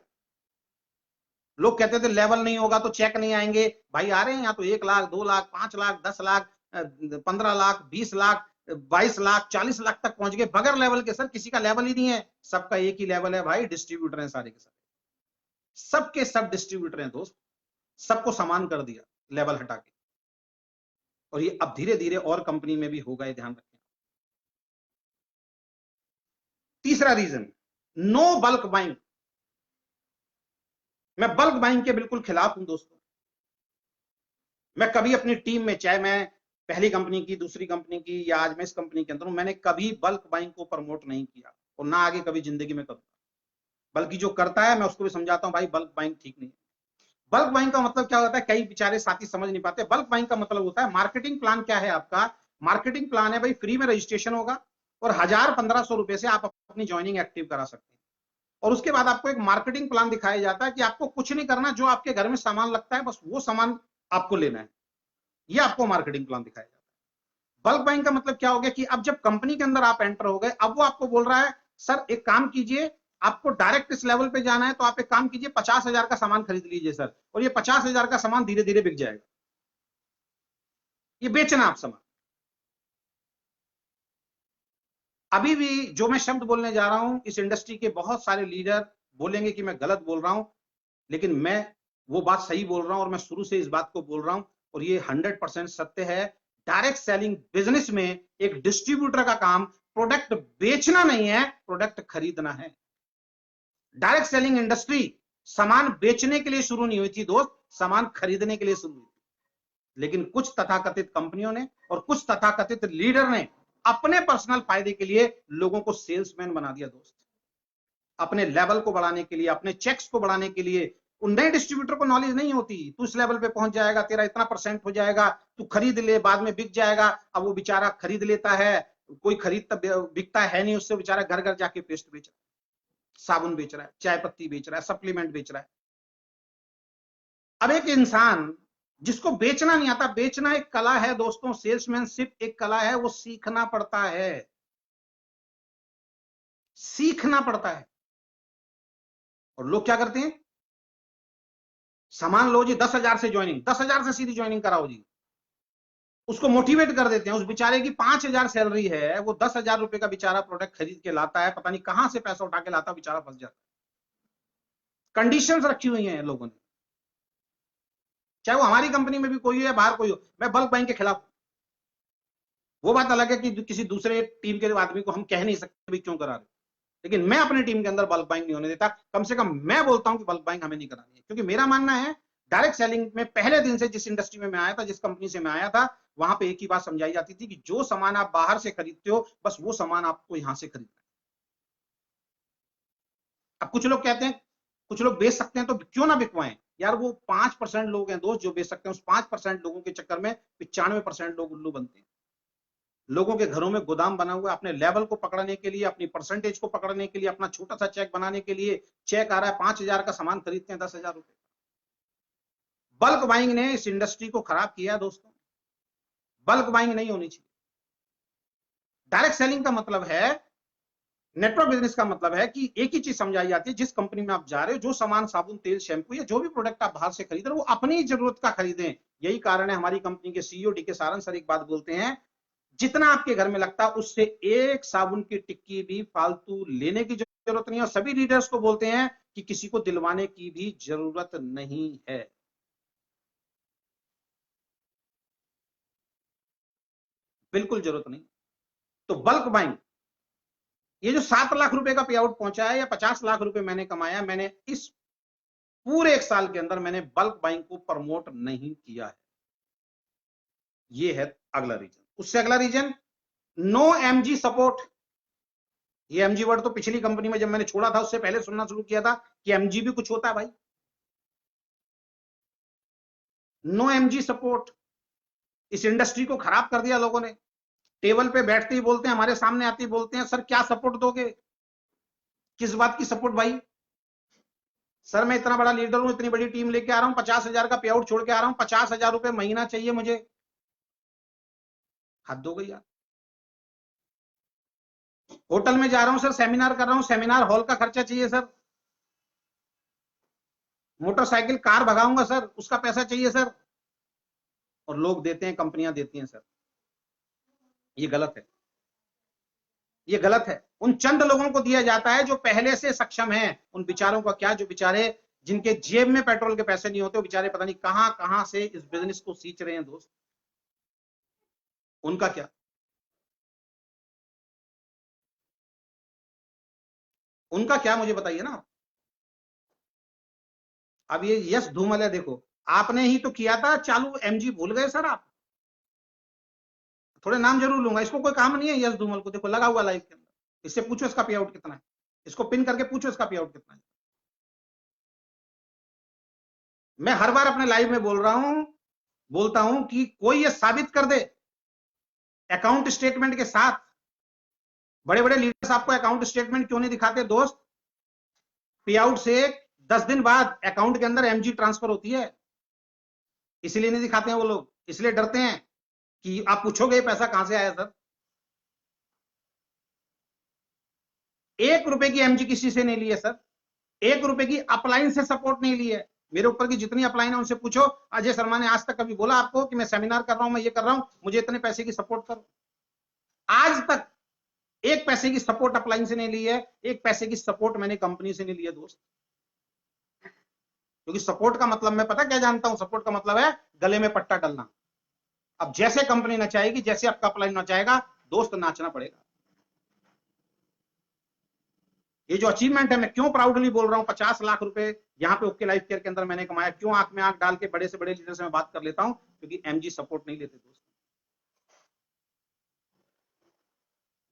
लोग कहते थे लेवल नहीं होगा तो चेक नहीं आएंगे। भाई आ रहे हैं यहाँ तो 1 लाख, 2 लाख, 5 लाख, 10 लाख, 15 लाख, 20 लाख, 22 लाख, 40 लाख तक पहुंच गए बगैर लेवल के। सर किसी का लेवल ही नहीं है, सबका एक ही लेवल है भाई, डिस्ट्रीब्यूटर है सारे के सारे, सबके सब डिस्ट्रीब्यूटर हैं दोस्त, सबको समान कर दिया लेवल हटा के। और ये अब धीरे धीरे और कंपनी में भी होगा, ये ध्यान रखें। तीसरा रीजन, नो बल्क बाइंग। मैं बल्क बाइंग के बिल्कुल खिलाफ हूं दोस्तों। मैं कभी अपनी टीम में, चाहे मैं पहली कंपनी की, दूसरी कंपनी की या आज मैं इस कंपनी के अंदर हूं, मैंने कभी बल्क बाइंग को प्रमोट नहीं किया और ना आगे कभी जिंदगी में करूंगा। बल्कि जो करता है मैं उसको भी समझाता हूं भाई बल्क बाइंग ठीक नहीं है। बल्क बाइंग का मतलब क्या होता है, कई बेचारे साथी समझ नहीं पाते। बल्क बाइंग का मतलब होता है, मार्केटिंग प्लान क्या है आपका? मार्केटिंग प्लान है भाई, फ्री में रजिस्ट्रेशन होगा और 1000-1500 रुपए से आप अपनी ज्वाइनिंग एक्टिव करा सकते हैं। और उसके बाद आपको एक मार्केटिंग प्लान दिखाया जाता है कि आपको कुछ नहीं करना, जो आपके घर में सामान लगता है बस वो सामान आपको लेना है। ये आपको मार्केटिंग प्लान दिखाया जाता है। बल्क बाइंग का मतलब क्या हो गया कि अब जब कंपनी के अंदर आप एंटर हो गए, अब वो आपको बोल रहा है सर एक काम कीजिए, आपको डायरेक्ट इस लेवल पे जाना है तो आप एक काम कीजिए 50,000 का सामान खरीद लीजिए सर, और ये 50,000 का सामान धीरे धीरे बिक जाएगा। ये बेचना आप सामान। अभी भी जो मैं शब्द बोलने जा रहा हूं, इस इंडस्ट्री के बहुत सारे लीडर बोलेंगे कि मैं गलत बोल रहा हूं, लेकिन मैं वो बात सही बोल रहा हूं और मैं शुरू से इस बात को बोल रहा हूं और ये 100% सत्य है। डायरेक्ट सेलिंग बिजनेस में एक डिस्ट्रीब्यूटर का काम प्रोडक्ट बेचना नहीं है, प्रोडक्ट खरीदना है। डायरेक्ट सेलिंग इंडस्ट्री सामान बेचने के लिए शुरू नहीं हुई थी दोस्त, सामान खरीदने के लिए शुरू हुई थी। लेकिन कुछ तथाकथित कंपनियों ने और कुछ तथाकथित लीडर ने अपने पर्सनल फायदे के लिए लोगों को सेल्समैन बना दिया दोस्त, अपने लेवल को बढ़ाने के लिए, अपने चेक्स को बढ़ाने के लिए। उन नए डिस्ट्रीब्यूटर को नॉलेज नहीं होती, तू इस लेवल पे पहुंच जाएगा, तेरा इतना % हो जाएगा, तू खरीद ले, बाद में बिक जाएगा। अब वो बेचारा खरीद लेता है, कोई खरीद बिकता है नहीं उससे, बेचारा घर घर जाके पेस्ट बेच। साबुन बेच रहा है, चाय पत्ती बेच रहा है, सप्लीमेंट बेच रहा है। अब एक इंसान जिसको बेचना नहीं आता, बेचना एक कला है दोस्तों, सेल्समैनशिप एक कला है, वो सीखना पड़ता है, सीखना पड़ता है। और लोग क्या करते हैं, सामान लो जी 10,000 से ज्वाइनिंग, 10,000 से सीधी ज्वाइनिंग कराओ जी, उसको मोटिवेट कर देते हैं। उस बेचारे की 5,000 सैलरी है, वो 10,000 रुपए का बेचारा प्रोडक्ट खरीद के लाता है, पता नहीं कहां से पैसा उठा के लाता, बेचारा फंस जाता है। कंडीशंस रखी हुई हैं लोगों ने, चाहे वो हमारी कंपनी में भी कोई हो या बाहर कोई हो। मैं बल्क बाइंग के खिलाफ, वो बात अलग है कि किसी दूसरे टीम के आदमी को हम कह नहीं सकते भी क्यों करा रहे, लेकिन मैं अपनी टीम के अंदर बल्क बाइंग नहीं होने देता। कम से कम मैं बोलता हूं कि बल्क बाइंग हमें नहीं करानी है, क्योंकि मेरा मानना है डायरेक्ट सेलिंग में पहले दिन से, जिस इंडस्ट्री में मैं आया था, जिस कंपनी से मैं आया था, वहां पे एक ही बात समझाई जाती थी कि जो सामान आप बाहर से खरीदते हो, बस वो सामान आपको यहां से खरीदना है। अब कुछ लोग कहते हैं कुछ लोग बेच सकते हैं तो क्यों ना बिकवाएं यार, वो 5% लोग हैं दोस्त जो बेच सकते हैं। उस 5% लोगों के चक्कर में 95% लोग उल्लू बनते हैं। लोगों के घरों में गोदाम बना हुआ है, अपने लेवल को पकड़ने के लिए, अपनी परसेंटेज को पकड़ने के लिए, अपना छोटा सा चेक बनाने के लिए। चेक आ रहा है 5,000 का, सामान खरीदते हैं 10,000 रुपए। बल्क बाइंग ने इस इंडस्ट्री को खराब किया दोस्तों, बल्क बाइंग नहीं होनी चाहिए। डायरेक्ट सेलिंग का मतलब है, नेटवर्क बिजनेस का मतलब है कि एक ही चीज समझाई जाती है, जिस कंपनी में आप जा रहे हो, जो सामान, साबुन, तेल, शैम्पू या जो भी प्रोडक्ट आप बाहर से खरीद रहे हो, वो अपनी जरूरत का खरीदें। यही कारण है हमारी कंपनी के सीईओ डीके सारन सर एक बात बोलते हैं, जितना आपके घर में लगता है उससे एक साबुन की टिक्की भी फालतू लेने की जरूरत नहीं है। और सभी लीडर्स को बोलते हैं कि किसी को दिलवाने की भी जरूरत नहीं है, बिल्कुल जरूरत नहीं। तो बल्क बाइंग, ये जो 7 लाख रुपए का पे आउट पहुंचा है या 50 लाख रुपए मैंने कमाया, मैंने इस पूरे 1 साल के अंदर मैंने बल्क बाइंग को प्रमोट नहीं किया है। ये है अगला रीजन। उससे अगला रीजन, नो एमजी सपोर्ट। ये एमजी वर्ड तो पिछली कंपनी में जब मैंने छोड़ा था उससे पहले सुनना शुरू किया था कि एमजी भी कुछ होता है भाई। नो एमजी सपोर्ट, इस इंडस्ट्री को खराब कर दिया लोगों ने। टेबल पे बैठते ही बोलते हैं, हमारे सामने आते ही बोलते हैं, सर क्या सपोर्ट दोगे? किस बात की सपोर्ट भाई? सर मैं इतना बड़ा लीडर हूं, इतनी बड़ी टीम लेके आ रहा हूं, 50,000 का पे आउट छोड़ के आ रहा हूं, 50,000 रुपए महीना चाहिए मुझे। हद हो गई यार। होटल में जा रहा हूं सर, सेमिनार कर रहा हूं, सेमिनार हॉल का खर्चा चाहिए सर। मोटरसाइकिल कार भगाऊंगा सर, उसका पैसा चाहिए सर। और लोग देते हैं, कंपनियां देती हैं सर। ये गलत है, ये गलत है। उन चंद लोगों को दिया जाता है जो पहले से सक्षम हैं। उन बेचारों का क्या, जो बेचारे जिनके जेब में पेट्रोल के पैसे नहीं होते, वो बेचारे पता नहीं कहां कहां से इस बिजनेस को सींच रहे हैं दोस्त, उनका क्या? उनका क्या मुझे बताइए ना। अब ये यश धूमल है, देखो आपने ही तो किया था चालू, एमजी भूल गए सर आप? थोड़े नाम जरूर लूंगा, इसको कोई काम नहीं है यश धूमल को, देखो लगा हुआ लाइव के अंदर, इससे पूछो इसका पे आउट कितना है, इसको पिन करके पूछो इसका पे आउट कितना है। मैं हर बार अपने लाइव में बोल रहा हूं, बोलता हूं कि कोई ये साबित कर दे अकाउंट स्टेटमेंट के साथ। बड़े बड़े लीडर्स आपको अकाउंट स्टेटमेंट क्यों नहीं दिखाते दोस्त? पे आउट से 10 दिन बाद अकाउंट के अंदर एमजी ट्रांसफर होती है, इसलिए नहीं दिखाते हैं वो लोग, इसलिए डरते हैं कि आप पूछोगे पैसा कहां से आया सर। 1 रुपए की एमजी किसी से नहीं ली है सर, 1 रुपए की अपलाइन से सपोर्ट नहीं ली है। मेरे ऊपर की जितनी अपलाइन है उनसे पूछो, अजय शर्मा ने आज तक कभी बोला आपको कि मैं सेमिनार कर रहा हूं, मैं ये कर रहा हूं, मुझे इतने पैसे की सपोर्ट करो? आज तक 1 पैसे की सपोर्ट अपलाइन से नहीं ली है, 1 पैसे की सपोर्ट मैंने कंपनी से नहीं ली है दोस्त। क्योंकि सपोर्ट का मतलब मैं पता क्या जानता हूं, सपोर्ट का मतलब है गले में पट्टा डालना। अब जैसे कंपनी नचाएगी, जैसे आपका अपलाइन नचाएगा, दोस्त नाचना पड़ेगा। ये जो अचीवमेंट है, मैं क्यों प्राउडली बोल रहा हूं, 50 लाख रुपए यहां पे ओके लाइफ केयर के अंदर मैंने कमाया, क्यों आंख में आंख डाल के बड़े से बड़े लीडर से मैं बात कर लेता हूं? क्योंकि एमजी सपोर्ट नहीं लेते दोस्त।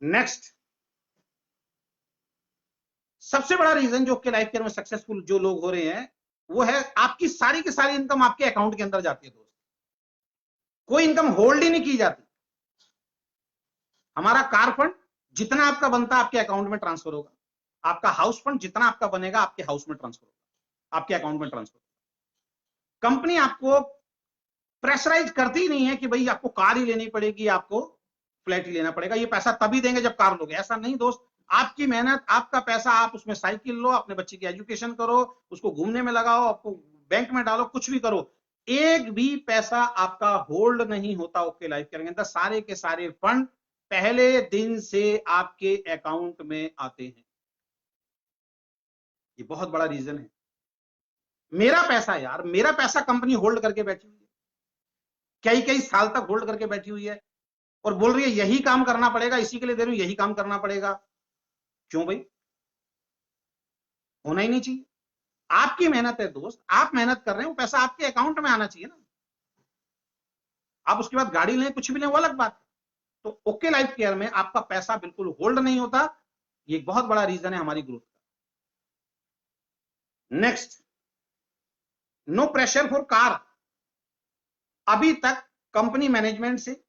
नेक्स्ट, सबसे बड़ा रीजन जो ओके लाइफ केयर में सक्सेसफुल जो लोग हो रहे हैं, वो है आपकी सारी की सारी इनकम आपके अकाउंट के अंदर जाती है दोस्त, कोई इनकम होल्ड ही नहीं की जाती। हमारा कार फंड जितना आपका बनता है आपके अकाउंट में ट्रांसफर होगा। आपका हाउस फंड जितना आपका बनेगा आपके हाउस में ट्रांसफर होगा, आपके अकाउंट में ट्रांसफर होगा। कंपनी आपको प्रेशराइज करती नहीं है कि भाई आपको कार ही लेनी पड़ेगी, आपको फ्लैट ही लेना पड़ेगा, ये पैसा तभी देंगे जब कार लोगे। ऐसा नहीं दोस्त, आपकी मेहनत, आपका पैसा, आप उसमें साइकिल लो, अपने बच्चे की एजुकेशन करो, उसको घूमने में लगाओ, आपको बैंक में डालो, कुछ भी करो, एक भी पैसा आपका होल्ड नहीं होता ओके लाइफ के अंदर। सारे के सारे फंड पहले दिन से आपके अकाउंट में आते हैं। ये बहुत बड़ा रीजन है। मेरा पैसा यार, मेरा पैसा कंपनी होल्ड करके बैठी हुई है, कई कई साल तक होल्ड करके बैठी हुई है और बोल रही है यही काम करना पड़ेगा, इसी के लिए दे रही हूं, यही काम करना पड़ेगा। क्यों भाई? होना ही नहीं चाहिए। आपकी मेहनत है दोस्त, आप मेहनत कर रहे हो, पैसा आपके अकाउंट में आना चाहिए ना। आप उसके बाद गाड़ी लें, कुछ भी लें, वो अलग बात है। तो ओके लाइफ केयर में आपका पैसा बिल्कुल होल्ड नहीं होता। ये एक बहुत बड़ा रीजन है हमारी ग्रोथ का। Next, no pressure for car. अभी तक कंपनी मैनेजमेंट से,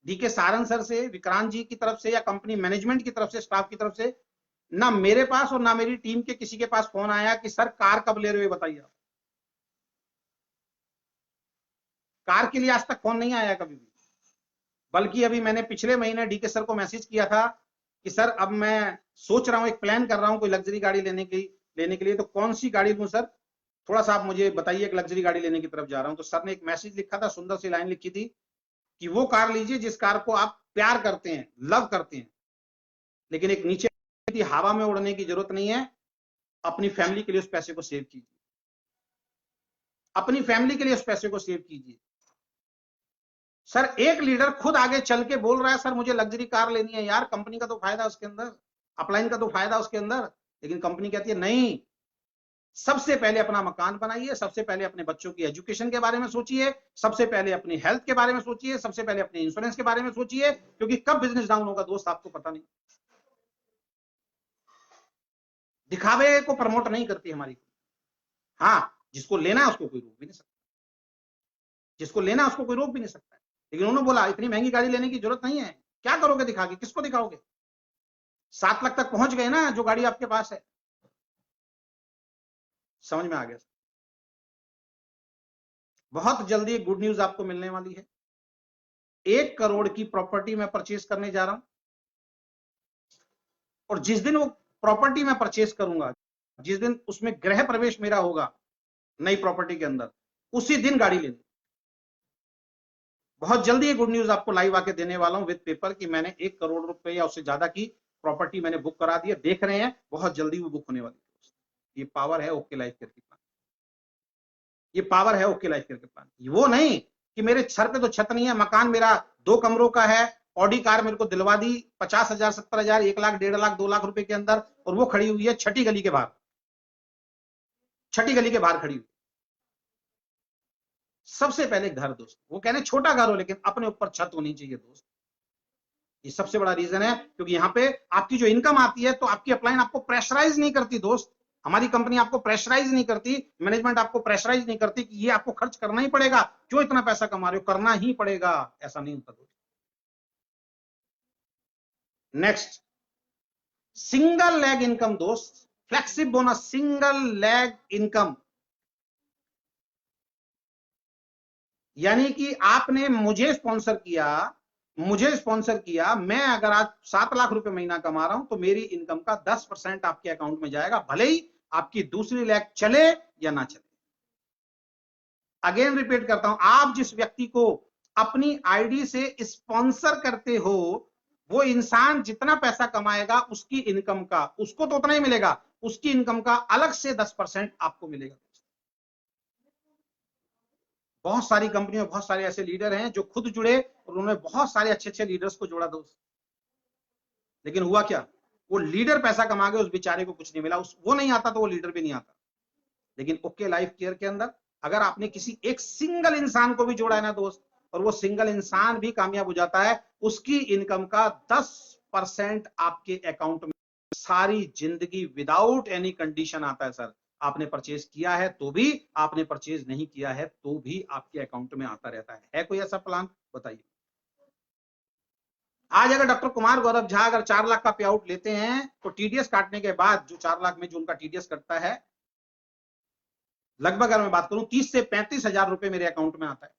डीके सारंग सर से, विक्रांत जी की तरफ से, या कंपनी मैनेजमेंट की तरफ से, स्टाफ की तरफ से, ना मेरे पास और ना मेरी टीम के किसी के पास फोन आया कि सर कार कब ले रहे हो बताइए। कार के लिए आज तक फोन नहीं आया कभी भी। बल्कि अभी मैंने पिछले महीने डीके सर को मैसेज किया था कि सर अब मैं सोच रहा हूं, एक प्लान कर रहा हूं कोई लग्जरी गाड़ी लेने के लिए, तो कौन सी गाड़ी लूं सर, थोड़ा सा आप मुझे बताइए, एक लग्जरी गाड़ी लेने की तरफ जा रहा हूं। तो सर ने एक मैसेज लिखा था, सुंदर सी लाइन लिखी थी कि वो कार लीजिए जिस कार को आप प्यार करते हैं, लव करते हैं, लेकिन एक नीचे हवा में उड़ने की जरूरत नहीं है। अपनी फैमिली के लिए उस पैसे को सेव कीजिए, अपनी फैमिली के लिए उस पैसे को सेव कीजिए। सर एक लीडर खुद आगे चल के बोल रहा है सर मुझे लग्जरी कार लेनी है। यार कंपनी का तो फायदा उसके अंदर, अपलाइन का तो फायदा उसके अंदर, लेकिन कंपनी कहती है नहीं, सबसे पहले अपना मकान बनाइए, सबसे पहले अपने बच्चों की एजुकेशन के बारे में सोचिए, सबसे पहले अपनी हेल्थ के बारे में सोचिए, सबसे पहले अपने इंश्योरेंस के बारे में सोचिए, क्योंकि कब बिजनेस डाउन होगा दोस्त आपको पता नहीं। दिखावे को प्रमोट नहीं करती हमारी। हाँ, जिसको लेना है उसको कोई रोक भी नहीं सकता, जिसको लेना है उसको कोई रोक भी नहीं सकता है। लेकिन उन्होंने बोला इतनी महंगी गाड़ी लेने की जरूरत नहीं है, क्या करोगे दिखा के, किसको दिखाओगे? 7 लाख तक पहुंच गए ना जो गाड़ी आपके पास है। समझ में आ गया? बहुत जल्दी गुड न्यूज आपको मिलने वाली है। 1 करोड़ की प्रॉपर्टी मैं परचेज करने जा रहा हूं, और जिस दिन वो प्रॉपर्टी मैं परचेज करूंगा, जिस दिन उसमें गृह प्रवेश मेरा होगा नई प्रॉपर्टी के अंदर, उसी दिन गाड़ी लेनी। बहुत जल्दी ये गुड न्यूज आपको लाइव आके देने वाला हूं विद पेपर कि मैंने 1 करोड़ रुपए या उससे ज्यादा की प्रॉपर्टी मैंने बुक करा दी है। देख रहे हैं, बहुत जल्दी वो बुक होने वाली है। ये पावर है ओके लाइफ केयर की प्लान, ये पावर है ओके लाइफ केयर के प्लान। वो नहीं कि मेरे सर पे तो छत नहीं है, मकान मेरा 2 कमरों का है, ऑडी कार मेरे को दिलवा दी 50,000, 70,000, 1 लाख, 1.5 लाख, 2 लाख रुपए के अंदर, और वो खड़ी हुई है छठी गली के बाहर, छठी गली के बाहर खड़ी हुई। सबसे पहले घर दोस्त, वो कहने छोटा घर हो लेकिन अपने ऊपर छत होनी चाहिए दोस्त। ये सबसे बड़ा रीजन है, क्योंकि यहाँ पे आपकी जो इनकम आती है तो आपकी अपलाइन आपको प्रेशराइज नहीं करती दोस्त। हमारी कंपनी आपको प्रेशराइज नहीं करती, मैनेजमेंट आपको प्रेशराइज नहीं करती कि ये आपको खर्च करना ही पड़ेगा, क्यों इतना पैसा कमा रहे हो, करना ही पड़ेगा, ऐसा नहीं होता दोस्त। नेक्स्ट, सिंगल लेग इनकम दोस्त, flexible bonus, single leg income. यानी कि आपने मुझे स्पॉन्सर किया, मैं अगर आज 7 लाख रुपए महीना कमा रहा हूं तो मेरी इनकम का 10% आपके अकाउंट में जाएगा, भले ही आपकी दूसरी लेग चले या ना चले। अगेन रिपीट करता हूं, आप जिस व्यक्ति को अपनी आईडी से स्पॉन्सर करते हो, वो इंसान जितना पैसा कमाएगा उसकी इनकम का उसको तो उतना ही मिलेगा, उसकी इनकम का अलग से 10% आपको मिलेगा। बहुत सारी कंपनियों में बहुत सारे ऐसे लीडर हैं जो खुद जुड़े और उन्होंने बहुत सारे अच्छे अच्छे लीडर्स को जोड़ा दोस्त, लेकिन हुआ क्या, वो लीडर पैसा कमा गए, उस बेचारे को कुछ नहीं मिला, वो नहीं आता तो वो लीडर भी नहीं आता। लेकिन ओके लाइफ केयर के अंदर अगर आपने किसी एक सिंगल इंसान को भी जोड़ा है ना दोस्त, और वो सिंगल इंसान भी कामयाब हो जाता है, उसकी इनकम का 10% आपके अकाउंट में सारी जिंदगी विदाउट एनी कंडीशन आता है। सर आपने परचेज किया है तो भी, आपने परचेज नहीं किया है तो भी आपके अकाउंट में आता रहता है कोई ऐसा प्लान बताइए? आज अगर डॉक्टर कुमार गौरव झा अगर 4 लाख का पे आउट लेते हैं तो टीडीएस काटने के बाद जो 4 लाख में जो उनका टीडीएस कटता है, लगभग अगर मैं बात करूं 30 से 35 हजार रुपए मेरे अकाउंट में आता है।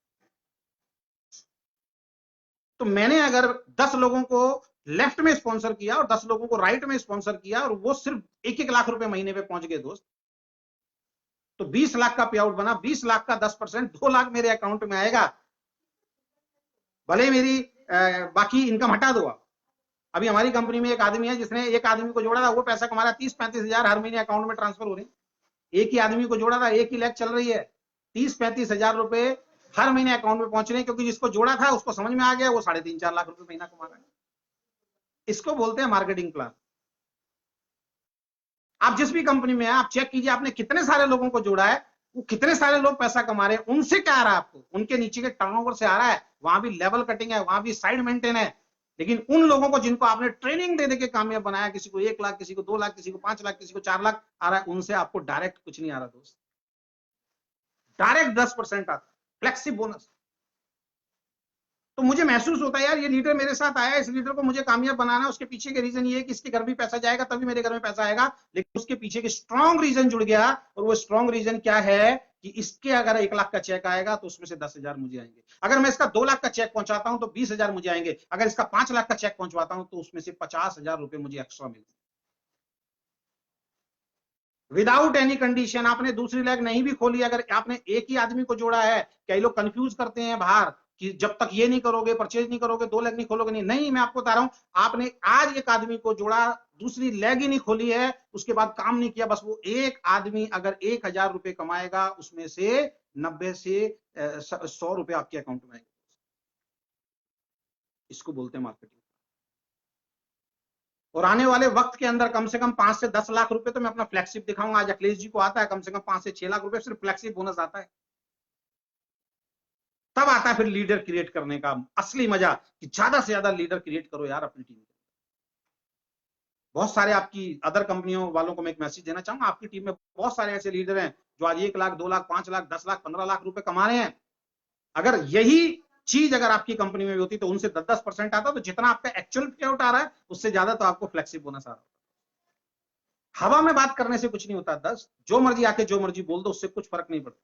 तो मैंने अगर 10 लोगों को लेफ्ट में स्पॉन्सर किया और 10 लोगों को राइट में स्पॉन्सर किया और वो सिर्फ 1-1 लाख रुपए महीने पे पहुंच गए दोस्त, तो 20 लाख का पे आउट बना। 20 लाख का 10% 2 लाख मेरे अकाउंट में आएगा। भले मेरी बाकी इनकम हटा दो आप। अभी हमारी कंपनी में एक आदमी है जिसने एक आदमी को जोड़ा था, वो पैसा कमा रहा है 30-35 हजार हर महीने अकाउंट में ट्रांसफर हो रहे हैं। एक ही आदमी को जोड़ा था, एक ही लैग चल रही है, 30-35 हजार रुपए हर महीने अकाउंट में पहुंच रहे हैं, क्योंकि जिसको जोड़ा था उसको समझ में आ गया, वो 3.5-4 लाख रुपए महीना कमा रहा है। इसको बोलते हैं मार्केटिंग प्लान। आप जिस भी कंपनी में है आप चेक कीजिए आपने कितने सारे लोगों को जोड़ा है, वो कितने सारे लोग पैसा कमा रहे हैं, उनसे क्या आ रहा है आपको, उनके नीचे के टर्नओवर से आ रहा है। वहां भी लेवल कटिंग है, वहां भी साइड मेंटेन है। लेकिन उन लोगों को जिनको आपने ट्रेनिंग दे के कामयाब बनाया, किसी को 1 लाख, किसी को 2 लाख, किसी को 5 लाख, किसी को 4 लाख आ रहा है, उनसे आपको डायरेक्ट कुछ नहीं आ रहा दोस्त। डायरेक्ट 10% आता, फ्लेक्सी बोनस। तो मुझे महसूस होता है यार ये लीडर मेरे साथ आया, इस लीडर को मुझे कामयाब बनाना है। उसके पीछे के रीजन ये है कि इसके घर भी पैसा जाएगा तभी मेरे घर में पैसा आएगा, लेकिन उसके पीछे के स्ट्रॉन्ग रीजन जुड़ गया। और वो स्ट्रॉन्ग रीजन क्या है कि इसके अगर 1 लाख का चेक आएगा तो उसमें से 10,000 मुझे आएंगे। अगर मैं इसका 2 लाख का चेक पहुंचाता हूं तो 20,000 मुझे आएंगे। अगर इसका 5 लाख का चेक पहुंचवाता हूं तो उसमें से 50,000 रुपए मुझे एक्स्ट्रा मिलते। Without any condition. आपने दूसरी लेग नहीं भी खोली, अगर आपने एक ही आदमी को जोड़ा है। कई लोग कंफ्यूज करते हैं बाहर कि जब तक ये नहीं करोगे, परचेज नहीं करोगे, 2 लेग नहीं खोलोगे। नहीं, मैं आपको बता रहा हूं, आपने आज एक आदमी को जोड़ा, दूसरी लेग ही नहीं खोली है, उसके बाद काम नहीं किया, बस वो एक आदमी अगर 1,000 रुपए कमाएगा, उसमें से 90 से 100 रुपए आपके अकाउंट में आएंगे। इसको बोलते हैं मार्केटिंग। और आने वाले वक्त के अंदर कम से कम 5 से 10 लाख रुपए तो मैं अपना फ्लैगशिप दिखाऊंगा। आज अखिलेश जी को आता है कम से कम 5 से 6 लाख रुपए सिर्फ फ्लैगशिप बोनस आता है। तब आता है फिर लीडर क्रिएट करने का असली मजा, कि ज्यादा से ज्यादा लीडर क्रिएट करो यार अपनी टीम में। बहुत सारे आपकी अदर कंपनियों वालों को मैं एक मैसेज देना चाहूंगा, आपकी टीम में बहुत सारे ऐसे लीडर हैं जो आज 1 लाख, 2 लाख, 5 लाख, 10 लाख, 15 लाख रुपए कमा रहे हैं। अगर यही चीज अगर आपकी कंपनी में भी होती तो उनसे 10-10% आता, तो जितना आपका एक्चुअल पे आउट आ रहा है उससे ज्यादा तो आपको फ्लेक्सिबल बोनस आ रहा है। हवा में बात करने से कुछ नहीं होता। 10 जो मर्जी आके जो मर्जी बोल दो, उससे कुछ फर्क नहीं पड़ता।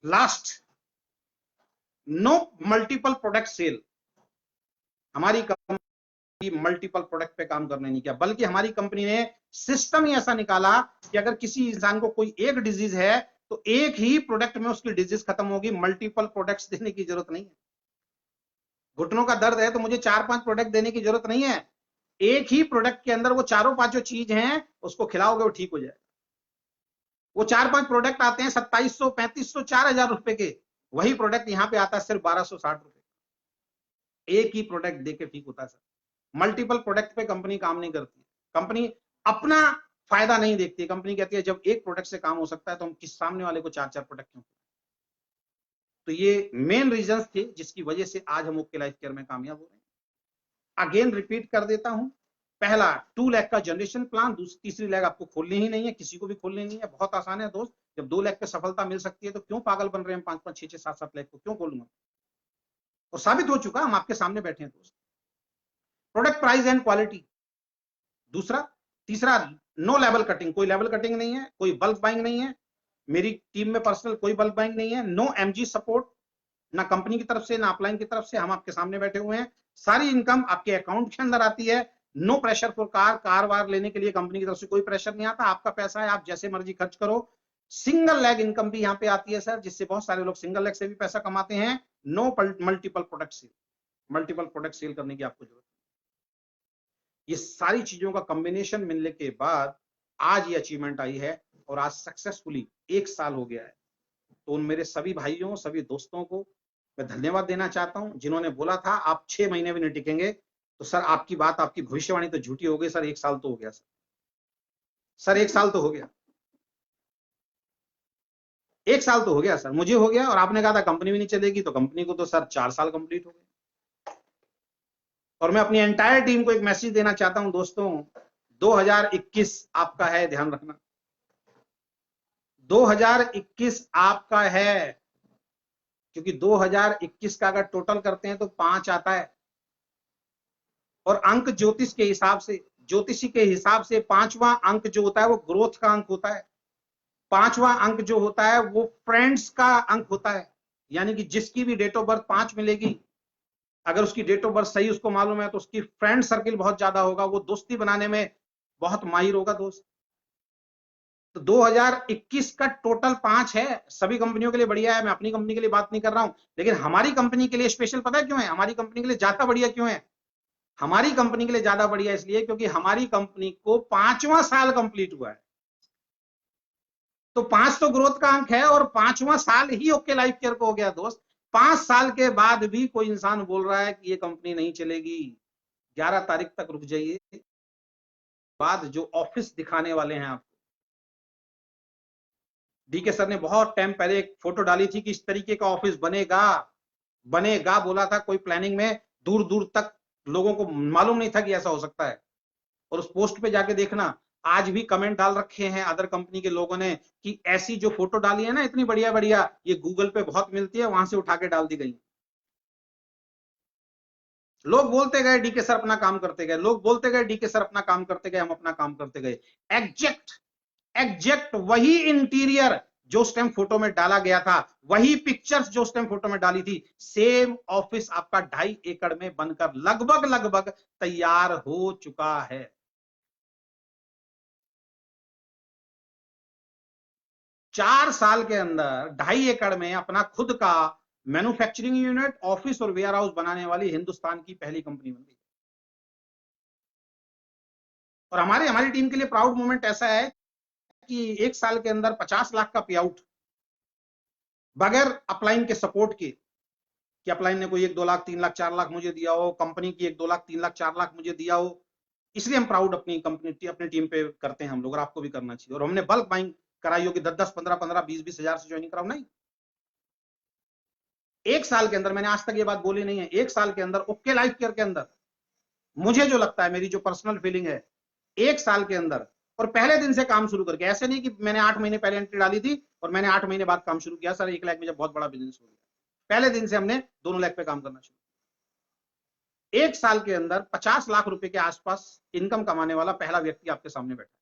Last, no multiple product sale. हमारी कंपनी मल्टीपल प्रोडक्ट पे काम करने नहीं किया, बल्कि हमारी कंपनी ने सिस्टम ही ऐसा निकाला कि अगर किसी इंसान को कोई एक डिजीज है तो एक ही प्रोडक्ट में उसकी डिजीज खत्म होगी। मल्टीपल प्रोडक्ट्स देने की जरूरत नहीं है। घुटनों का दर्द है तो मुझे 4-5 प्रोडक्ट देने की जरूरत नहीं है। एक ही प्रोडक्ट के अंदर वो चारों 5 जो चीज हैं उसको खिलाओगे वो ठीक हो जाएगा। वो 4-5 प्रोडक्ट आते हैं 2700, 3500, 4,000 रुपए के, वही प्रोडक्ट यहां पे आता है सिर्फ 1260 रुपए। एक ही प्रोडक्ट देके ठीक होता है सर। मल्टीपल प्रोडक्ट पे कंपनी काम नहीं करती। कंपनी अपना फायदा नहीं देखती। कंपनी कहती है जब एक प्रोडक्ट से काम हो सकता है तो हम किस सामने वाले को 4-4 प्रोडक्ट क्यों। तो ये मेन रीजंस थे जिसकी वजह से आज हम ओके लाइफ केयर में कामयाब हो रहे हैं। अगेन रिपीट कर देता हूं, पहला 2 लाख का जनरेशन प्लान, तीसरी लेग आपको खोलनी ही नहीं है, किसी को भी खोलनी नहीं है, बहुत आसान है दोस्त। जब 2 लाख पे सफलता मिल सकती है तो क्यों पागल बन रहे हैं 5-5, 6-6, 7-7 लाख को क्यों खोलूंगा। और साबित हो चुका, हम आपके सामने बैठे हैं दोस्त। प्रोडक्ट प्राइस एंड क्वालिटी दूसरा। तीसरा, नो लेवल कटिंग, कोई लेवल कटिंग नहीं है, कोई बल्क बाइंग नहीं है, मेरी टीम में पर्सनल कोई बल्क बाइंग नहीं है, नो एमजी सपोर्ट, ना कंपनी की तरफ से ना अपलाइन की तरफ से, हम आपके सामने बैठे हुए हैं। सारी इनकम आपके अकाउंट के अंदर आती है। नो प्रेशर फॉर कार वार लेने के लिए कंपनी की तरफ से कोई प्रेशर नहीं आता। आपका पैसा है, आप जैसे मर्जी खर्च करो। सिंगल लेग इनकम भी यहाँ पे आती है सर, जिससे बहुत सारे लोग सिंगल लेग से भी पैसा कमाते हैं। No multiple product sale, multiple product sale करने की आपको जरूरत। ये सारी चीजों का कॉम्बिनेशन मिलने के बाद आज ये अचीवमेंट आई है और आज सक्सेसफुली 1 साल हो गया है। तो उन मेरे सभी भाइयों, सभी दोस्तों को मैं धन्यवाद देना चाहता हूं जिन्होंने बोला था आप 6 महीने भी नहीं टिकेंगे। तो सर आपकी बात, आपकी भविष्यवाणी तो झूठी हो गई सर। 1 साल तो हो गया सर 1 साल तो हो गया। 1 साल तो हो गया सर, मुझे हो गया। और आपने कहा था कंपनी भी नहीं चलेगी, तो कंपनी को तो सर 4 साल कंप्लीट हो गए। और मैं अपनी एंटायर टीम को एक मैसेज देना चाहता हूं दोस्तों, 2021 आपका है, ध्यान रखना। 2021 आपका है। क्योंकि 2021 का अगर टोटल करते हैं तो 5 आता है, और अंक ज्योतिषी के हिसाब से 5वां अंक जो होता है वो ग्रोथ का अंक होता है। 5वां अंक जो होता है वो फ्रेंड्स का अंक होता है, यानी कि जिसकी भी डेट ऑफ बर्थ 5 मिलेगी, अगर उसकी डेट ऑफ बर्थ सही उसको मालूम है तो उसकी फ्रेंड सर्किल बहुत ज्यादा होगा, वो दोस्ती बनाने में बहुत माहिर होगा दोस्त। तो 2021 का टोटल 5 है, सभी कंपनियों के लिए बढ़िया है, मैं अपनी कंपनी के लिए बात नहीं कर रहा हूं, लेकिन हमारी कंपनी के लिए स्पेशल पता है क्यों है, हमारी कंपनी के लिए ज्यादा बढ़िया क्यों है? हमारी कंपनी के लिए ज्यादा बढ़िया इसलिए क्योंकि हमारी कंपनी को 5वां साल कंप्लीट हुआ है। तो 5 तो ग्रोथ का अंक है और 5वां साल ही ओके लाइफ केयर को हो गया दोस्त। 5 साल के बाद भी कोई इंसान बोल रहा है कि ये कंपनी नहीं चलेगी, 11 तारीख तक रुक जाइए। बाद जो ऑफिस दिखाने वाले हैं आपको, डीके सर ने बहुत टाइम पहले एक फोटो डाली थी कि इस तरीके का ऑफिस बनेगा, बनेगा बोला था, कोई प्लानिंग में दूर दूर तक लोगों को मालूम नहीं था कि ऐसा हो सकता है। और उस पोस्ट पे जाके देखना, आज भी कमेंट डाल रखे हैं अदर कंपनी के लोगों ने कि ऐसी जो फोटो डाली है ना इतनी बढ़िया बढ़िया, ये गूगल पे बहुत मिलती है, वहां से उठा के डाल दी गई। लोग बोलते गए डीके सर अपना काम करते गए, लोग बोलते गए डीके सर अपना काम करते गए, हम अपना काम करते गए। एग्जैक्ट वही इंटीरियर जो उस टाइम फोटो में डाला गया था, वही पिक्चर्स जो उस टाइम फोटो में डाली थी, सेम ऑफिस आपका 2.5 एकड़ में बनकर लगभग लगभग तैयार हो चुका है। 4 साल के अंदर 2.5 एकड़ में अपना खुद का मैन्युफैक्चरिंग यूनिट, ऑफिस और वेयर हाउस बनाने वाली हिंदुस्तान की पहली कंपनी बन गई। और हमारी टीम के लिए प्राउड मोमेंट ऐसा है कि 1 साल के अंदर 50 लाख का पे आउट बगैर अपलाइन के सपोर्ट के, कि अपलाइन ने कोई 1-2 लाख 3 लाख 4 लाख मुझे दिया हो, कंपनी की 1-2 लाख 3 लाख 4 लाख मुझे दिया हो, इसलिए हम प्राउड अपनी कंपनी अपनी टीम पे करते हैं हम लोग, और आपको भी करना चाहिए। और हमने बल्क बाइंग कराई होगी 10-10 15-15 20-20 हजार से ज्वाइनिंग कराओ नहीं। 1 साल के अंदर, मैंने आज तक ये बात बोली नहीं है, 1 साल के अंदर ओके लाइफ केयर के अंदर मुझे जो लगता है, मेरी जो पर्सनल फीलिंग है, 1 साल के अंदर, और पहले दिन से काम शुरू करके, ऐसे नहीं कि मैंने 8 महीने पहले एंट्री डाली थी और मैंने 8 महीने बाद काम शुरू किया, सर 1 लाख में जब बहुत बड़ा बिजनेस हो गया, पहले दिन से हमने 2 लाख पे काम करना शुरू। 1 साल के अंदर 50 लाख रुपए के आसपास इनकम कमाने वाला पहला व्यक्ति आपके सामने बैठा है,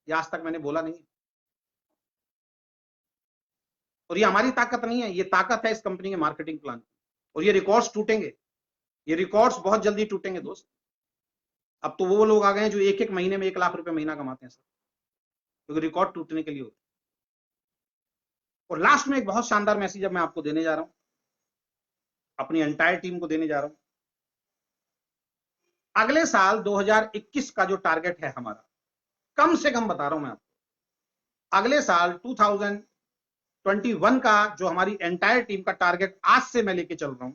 ये आज तक मैंने बोला नहीं। और ये हमारी ताकत नहीं है, ये ताकत है इस कंपनी के मार्केटिंग प्लान की। और ये रिकॉर्ड्स टूटेंगे, ये रिकॉर्ड्स बहुत जल्दी टूटेंगे दोस्त। अब तो वो लोग आ गए हैं जो 1-1 महीने में 1 लाख रुपए महीना कमाते हैं सर, क्योंकि रिकॉर्ड टूटने के लिए होते। और लास्ट में एक बहुत शानदार मैसेज अब मैं आपको देने जा रहा हूं, अपनी एंटायर टीम को देने जा रहा हूं। अगले साल 2021 का जो टारगेट है हमारा, कम से कम बता रहा हूं मैं आपको, अगले साल 2021 का जो हमारी एंटायर टीम का टारगेट आज से मैं लेके चल रहा हूं,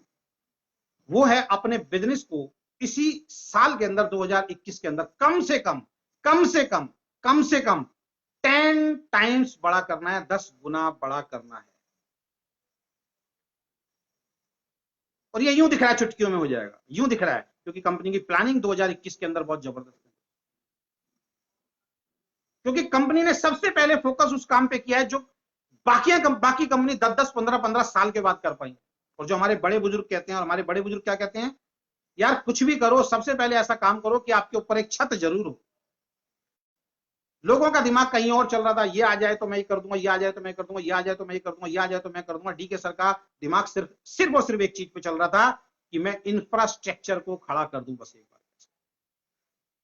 वो है अपने बिजनेस को इसी साल के अंदर 2021 के अंदर कम से कम 10 टाइम्स बड़ा करना है, 10 गुना बड़ा करना है। और ये यूं दिख रहा है चुटकियों में हो जाएगा, यूं दिख रहा है, क्योंकि कंपनी की प्लानिंग 2021 के अंदर बहुत जबरदस्त है। क्योंकि कंपनी ने सबसे पहले फोकस उस काम पे किया है जो बाकी कंपनी 10-10 15-15 साल के बाद कर पाई। और जो हमारे बड़े बुजुर्ग कहते हैं, और हमारे बड़े बुजुर्ग क्या कहते हैं, यार कुछ भी करो सबसे पहले ऐसा काम करो कि आपके ऊपर एक छत जरूर हो। लोगों का दिमाग कहीं और चल रहा था, ये आ जाए तो मैं ये कर दूंगा, ये आ जाए तो मैं कर दूंगा, ये आ जाए तो मैं कर दूंगा, ये आ जाए तो मैं कर दूंगा। डीके सर का दिमाग सिर्फ और सिर्फ एक चीज पे चल रहा था कि मैं इंफ्रास्ट्रक्चर को खड़ा कर दूं बस एक बार।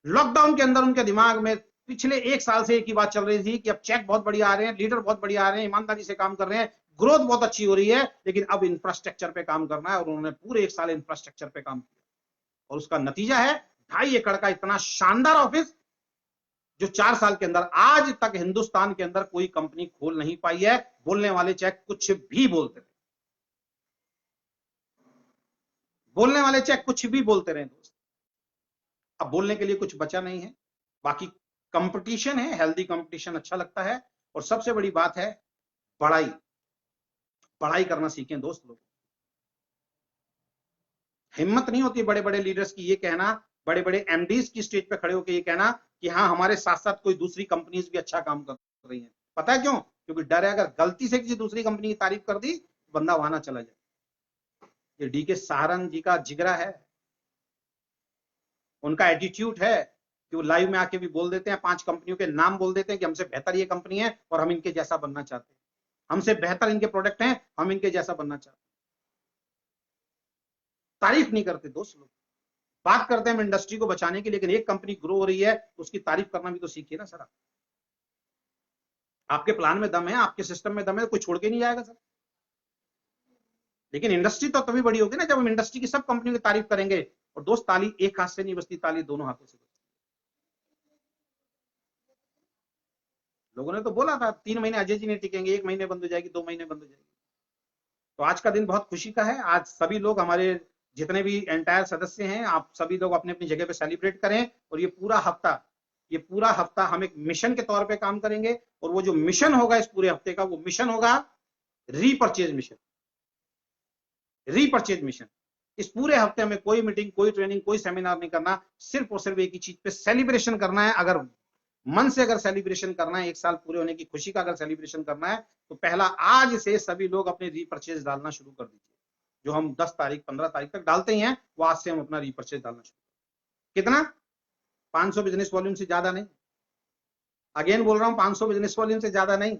लॉकडाउन के अंदर उनके दिमाग में पिछले 1 साल से एक ही बात चल रही थी कि अब चेक बहुत बढ़िया आ रहे हैं, लीडर बहुत बढ़िया आ रहे हैं, ईमानदारी से काम कर रहे हैं, ग्रोथ बहुत अच्छी हो रही है, लेकिन अब इंफ्रास्ट्रक्चर पे काम करना है। और उन्होंने पूरे 1 साल इंफ्रास्ट्रक्चर पे काम किया, और उसका नतीजा है 2.5 एकड़ का इतना शानदार ऑफिस जो 4 साल के अंदर आज तक हिंदुस्तान के अंदर कोई कंपनी खोल नहीं पाई है। बोलने वाले चाहे कुछ भी बोलते रहे, बोलने वाले चाहे कुछ भी बोलते रहे दोस्त, अब बोलने के लिए कुछ बचा नहीं है। बाकी कंपटीशन है, हेल्दी कंपटीशन अच्छा लगता है। और सबसे बड़ी बात है पढ़ाई करना सीखें दोस्त। लोग हिम्मत नहीं होती बड़े बड़े लीडर्स की ये कहना, बड़े बड़े एमडीज की स्टेज पे खड़े होकर ये कहना कि हाँ हमारे साथ साथ कोई दूसरी कंपनीज भी अच्छा काम कर रही हैं। पता है क्यों? क्योंकि डर है अगर गलती से किसी दूसरी कंपनी की तारीफ कर दी बंदा वहां ना चला जाए। ये डी के सहारन जी का जिगरा है, उनका एटीट्यूड है कि वो लाइव में आके भी बोल देते हैं, 5 कंपनियों के नाम बोल देते हैं कि हमसे बेहतर ये कंपनी है और हम इनके जैसा बनना चाहते हैं, हमसे बेहतर इनके प्रोडक्ट हैं, हम इनके जैसा बनना चाहते हैं। तारीफ नहीं करते दोस्त लोग, बात करते हैं हम इंडस्ट्री को बचाने की, लेकिन एक कंपनी ग्रो हो रही है उसकी तारीफ करना भी तो सीखिए ना सर। आपके प्लान में दम है, आपके सिस्टम में दम है, कोई छोड़ के नहीं जाएगा सर। लेकिन इंडस्ट्री तो तभी बड़ी होगी ना जब हम इंडस्ट्री की सब कंपनियों की तारीफ करेंगे। और दोस्त ताली एक हाथ से नहीं बजती, ताली दोनों हाथों से बजती। लोगों ने तो बोला था 3 महीने अजय जी नहीं टिकेंगे, 1 महीने बंद हो जाएगी, 2 महीने बंद हो जाएगी। तो आज का दिन बहुत खुशी का है। आज सभी लोग, हमारे जितने भी एंटायर सदस्य हैं, आप सभी लोग अपने अपनी जगह पे सेलिब्रेट करें। और ये पूरा हफ्ता हम एक मिशन के तौर पे काम करेंगे। और वो जो मिशन होगा इस पूरे हफ्ते का, वो मिशन होगा रीपरचेज मिशन। Repurchase mission. इस पूरे हफ्ते में कोई मीटिंग, कोई ट्रेनिंग, कोई सेमिनार नहीं करना, सिर्फ और सिर्फ एक ही चीज पे सेलिब्रेशन करना है। अगर मन से अगर सेलिब्रेशन करना है, 1 साल पूरे होने की खुशी का अगर सेलिब्रेशन करना है, तो पहला आज से सभी लोग अपने रीपरचेज डालना शुरू कर दीजिए। जो हम 10 तारीख 15 तारीख तक डालते ही हैं, वो आज से हम अपना रीपरचेज डालना शुरू। कितना? 500 बिजनेस वॉल्यूम से ज्यादा नहीं। अगेन बोल रहा हूं, 500 बिजनेस वॉल्यूम से ज्यादा नहीं।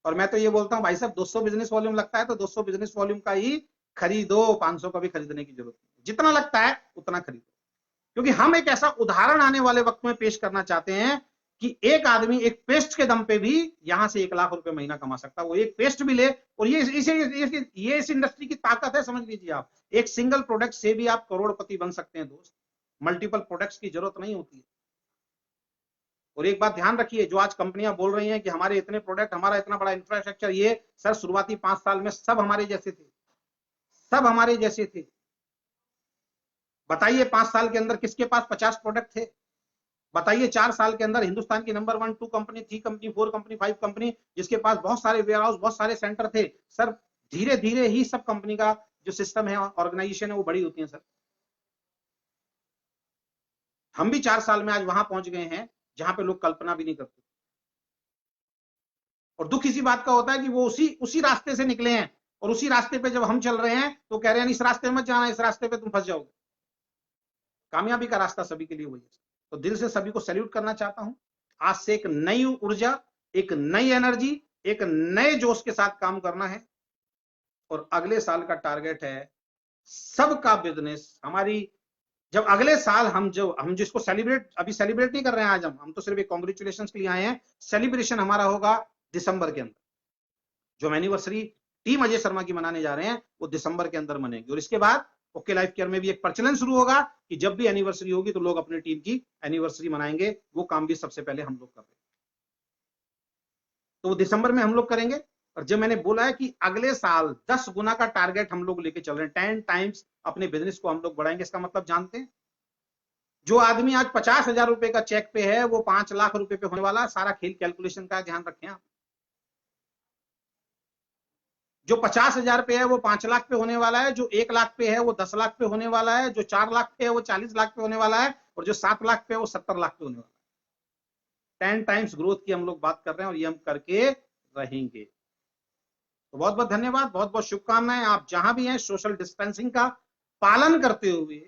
और मैं तो ये बोलता हूं भाई साहब, 200 बिजनेस वॉल्यूम लगता है तो 200 बिजनेस वॉल्यूम का ही खरीदो, 500 का भी खरीदने की जरूरत नहीं। जितना लगता है उतना खरीदो। क्योंकि हम एक ऐसा उदाहरण आने वाले वक्त में पेश करना चाहते हैं कि एक आदमी एक पेस्ट के दम पे भी यहां से 1 लाख रुपए महीना कमा सकता है। वो एक पेस्ट भी ले, और ये इस इंडस्ट्री की ताकत है, समझ लीजिए आप। एक सिंगल प्रोडक्ट से भी आप करोड़पति बन सकते हैं दोस्त। मल्टीपल प्रोडक्ट्स की जरूरत नहीं होती है। और एक बात ध्यान रखिए, जो आज कंपनियां बोल रही हैं कि हमारे इतने प्रोडक्ट, हमारा इतना बड़ा इंफ्रास्ट्रक्चर, ये सर शुरुआती 5 साल में सब हमारे जैसे थे, सब हमारे जैसे थे। बताइए 5 साल के अंदर किसके पास 50 प्रोडक्ट थे? बताइए 4 साल के अंदर हिंदुस्तान की number 1, 2 company, 3 company, 4 company, 5 company, जिसके पास बहुत सारे वेयर हाउस, बहुत सारे सेंटर थे। सर धीरे धीरे ही सब कंपनी का जो सिस्टम है, ऑर्गेनाइजेशन है, वो बड़ी होती है सर। हम भी 4 साल में आज वहां पहुंच गए हैं जहां पे लोग कल्पना भी नहीं करते। और दुख इसी बात का होता है कि वो उसी रास्ते से निकले हैं, और उसी रास्ते पे जब हम चल रहे हैं तो कह रहे हैं इस रास्ते में मत जाना, इस रास्ते पे तुम फंस जाओगे। कामयाबी का रास्ता सभी के लिए वही है। तो दिल से सभी को सैल्यूट करना चाहता हूं। आज से एक नई ऊर्जा, एक नई एनर्जी, एक नए जोश के साथ काम करना है। और अगले साल का टारगेट है सबका बिजनेस हमारी, जब अगले साल हम जिसको अभी सेलिब्रेट नहीं कर रहे हैं आज, हम तो सिर्फ एक कॉन्ग्रेचुलेशन के लिए आए हैं। सेलिब्रेशन हमारा होगा दिसंबर के अंदर। जो एनिवर्सरी टीम अजय शर्मा की मनाने जा रहे हैं, वो दिसंबर के अंदर मनेंगे। और इसके बाद ओके लाइफ केयर में भी एक प्रचलन शुरू होगा कि जब भी एनिवर्सरी होगी तो लोग अपनी टीम की एनिवर्सरी मनाएंगे। वो काम भी सबसे पहले हम लोग कर रहे हैं, तो वो दिसंबर में हम लोग करेंगे। और जब मैंने बोला है कि अगले साल 10 गुना का टारगेट हम लोग लेके चल रहे हैं, 10 टाइम्स अपने बिजनेस को हम लोग बढ़ाएंगे, इसका मतलब जानते हैं? जो आदमी आज 50,000 रुपए का चेक पे है, वो 5 लाख रुपए पे होने वाला। सारा खेल कैलकुलेशन का ध्यान रखें आप। जो 50,000 पे है वो 5 लाख पे होने वाला है, जो 1 लाख पे है वो 10 लाख पे होने वाला है, जो 4 लाख पे है वो 40 लाख पे होने वाला है, और जो 7 लाख पे है वो 70 लाख पे होने वाला है। 10 टाइम्स ग्रोथ की हम लोग बात कर रहे हैं, और ये हम करके रहेंगे। तो बहुत बहुत धन्यवाद, बहुत बहुत शुभकामनाएं। आप जहां भी हैं सोशल डिस्टेंसिंग का पालन करते हुए,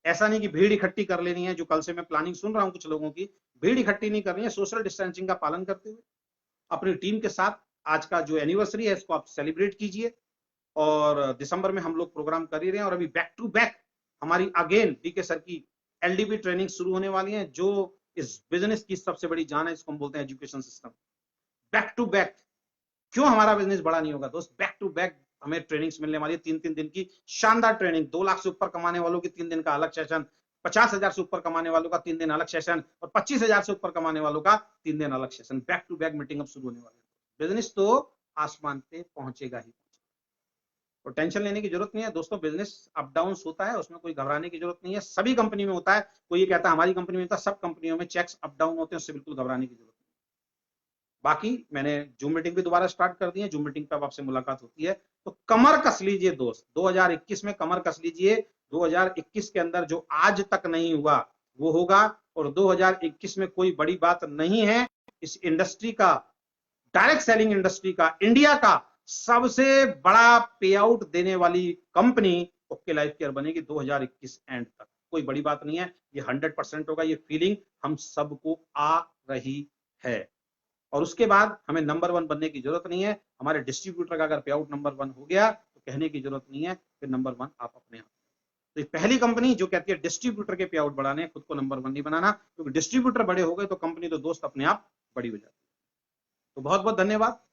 ऐसा नहीं कि भीड़ इकट्ठी कर लेनी है, जो कल से मैं प्लानिंग सुन रहा हूं कुछ लोगों की, भीड़ इकट्ठी नहीं करनी है। सोशल डिस्टेंसिंग का पालन करते हुए अपनी टीम के साथ आज का जो एनिवर्सरी है इसको आप सेलिब्रेट कीजिए। और दिसंबर में हम लोग प्रोग्राम कर ही रहे हैं। और अभी बैक टू बैक हमारी अगेन डीके सर की एलडीबी ट्रेनिंग शुरू होने वाली है, जो इस बिजनेस की सबसे बड़ी जान है। इसको हम बोलते हैं education system. Back to back क्यों हमारा बिजनेस बड़ा नहीं होगा दोस्त? बैक टू बैक हमें ट्रेनिंग्स मिलने वाली है, 3-3 दिन की शानदार ट्रेनिंग। 2 लाख से ऊपर कमाने वालों की 3 दिन का अलग सेशन, 50,000 से ऊपर कमाने वालों का 3 दिन अलग सेशन, और 25,000 से ऊपर कमाने वालों का 3 दिन अलग session. Back to back meeting अब शुरू होने वाली है। बिजनेस तो आसमान पे पहुंचेगा ही। और टेंशन लेने की जरूरत नहीं है दोस्तों। बिजनेस अप डाउन होता है, उसमें कोई घबराने की जरूरत नहीं है। सभी कंपनी में होता है। कोई ये कहता है हमारी कंपनी में होता है, सब कंपनियों में चेक्स अप डाउन होते हैं, उससे बिल्कुल घबराने की जरूरत नहीं। बाकी मैंने जूम मीटिंग भी दोबारा स्टार्ट कर दी है। जूम मीटिंग पे अब आपसे मुलाकात होती है, तो कमर कस लीजिए दोस्त। 2021 में कमर कस लीजिए। 2021 के अंदर जो आज तक नहीं हुआ वो होगा। और 2021 में कोई बड़ी बात नहीं है। इस इंडस्ट्री का, डायरेक्ट सेलिंग इंडस्ट्री का, इंडिया का सबसे बड़ा पे आउट देने वाली कंपनी ओके लाइफ केयर बनेगी 2021 एंड तक। कोई बड़ी बात नहीं है, ये 100% होगा, ये फीलिंग हम सबको आ रही है। और उसके बाद हमें नंबर 1 बनने की जरूरत नहीं है। हमारे डिस्ट्रीब्यूटर का अगर पे आउट नंबर 1 हो गया तो कहने की जरूरत नहीं है, फिर नंबर 1 आप अपने आप। तो पहली कंपनी जो कहती है डिस्ट्रीब्यूटर के पे आउट बढ़ाने, खुद को नंबर 1 नहीं बनाना, क्योंकि डिस्ट्रीब्यूटर बड़े हो गए तो कंपनी तो दोस्त अपने आप बड़ी हो जाती है। तो बहुत बहुत धन्यवाद।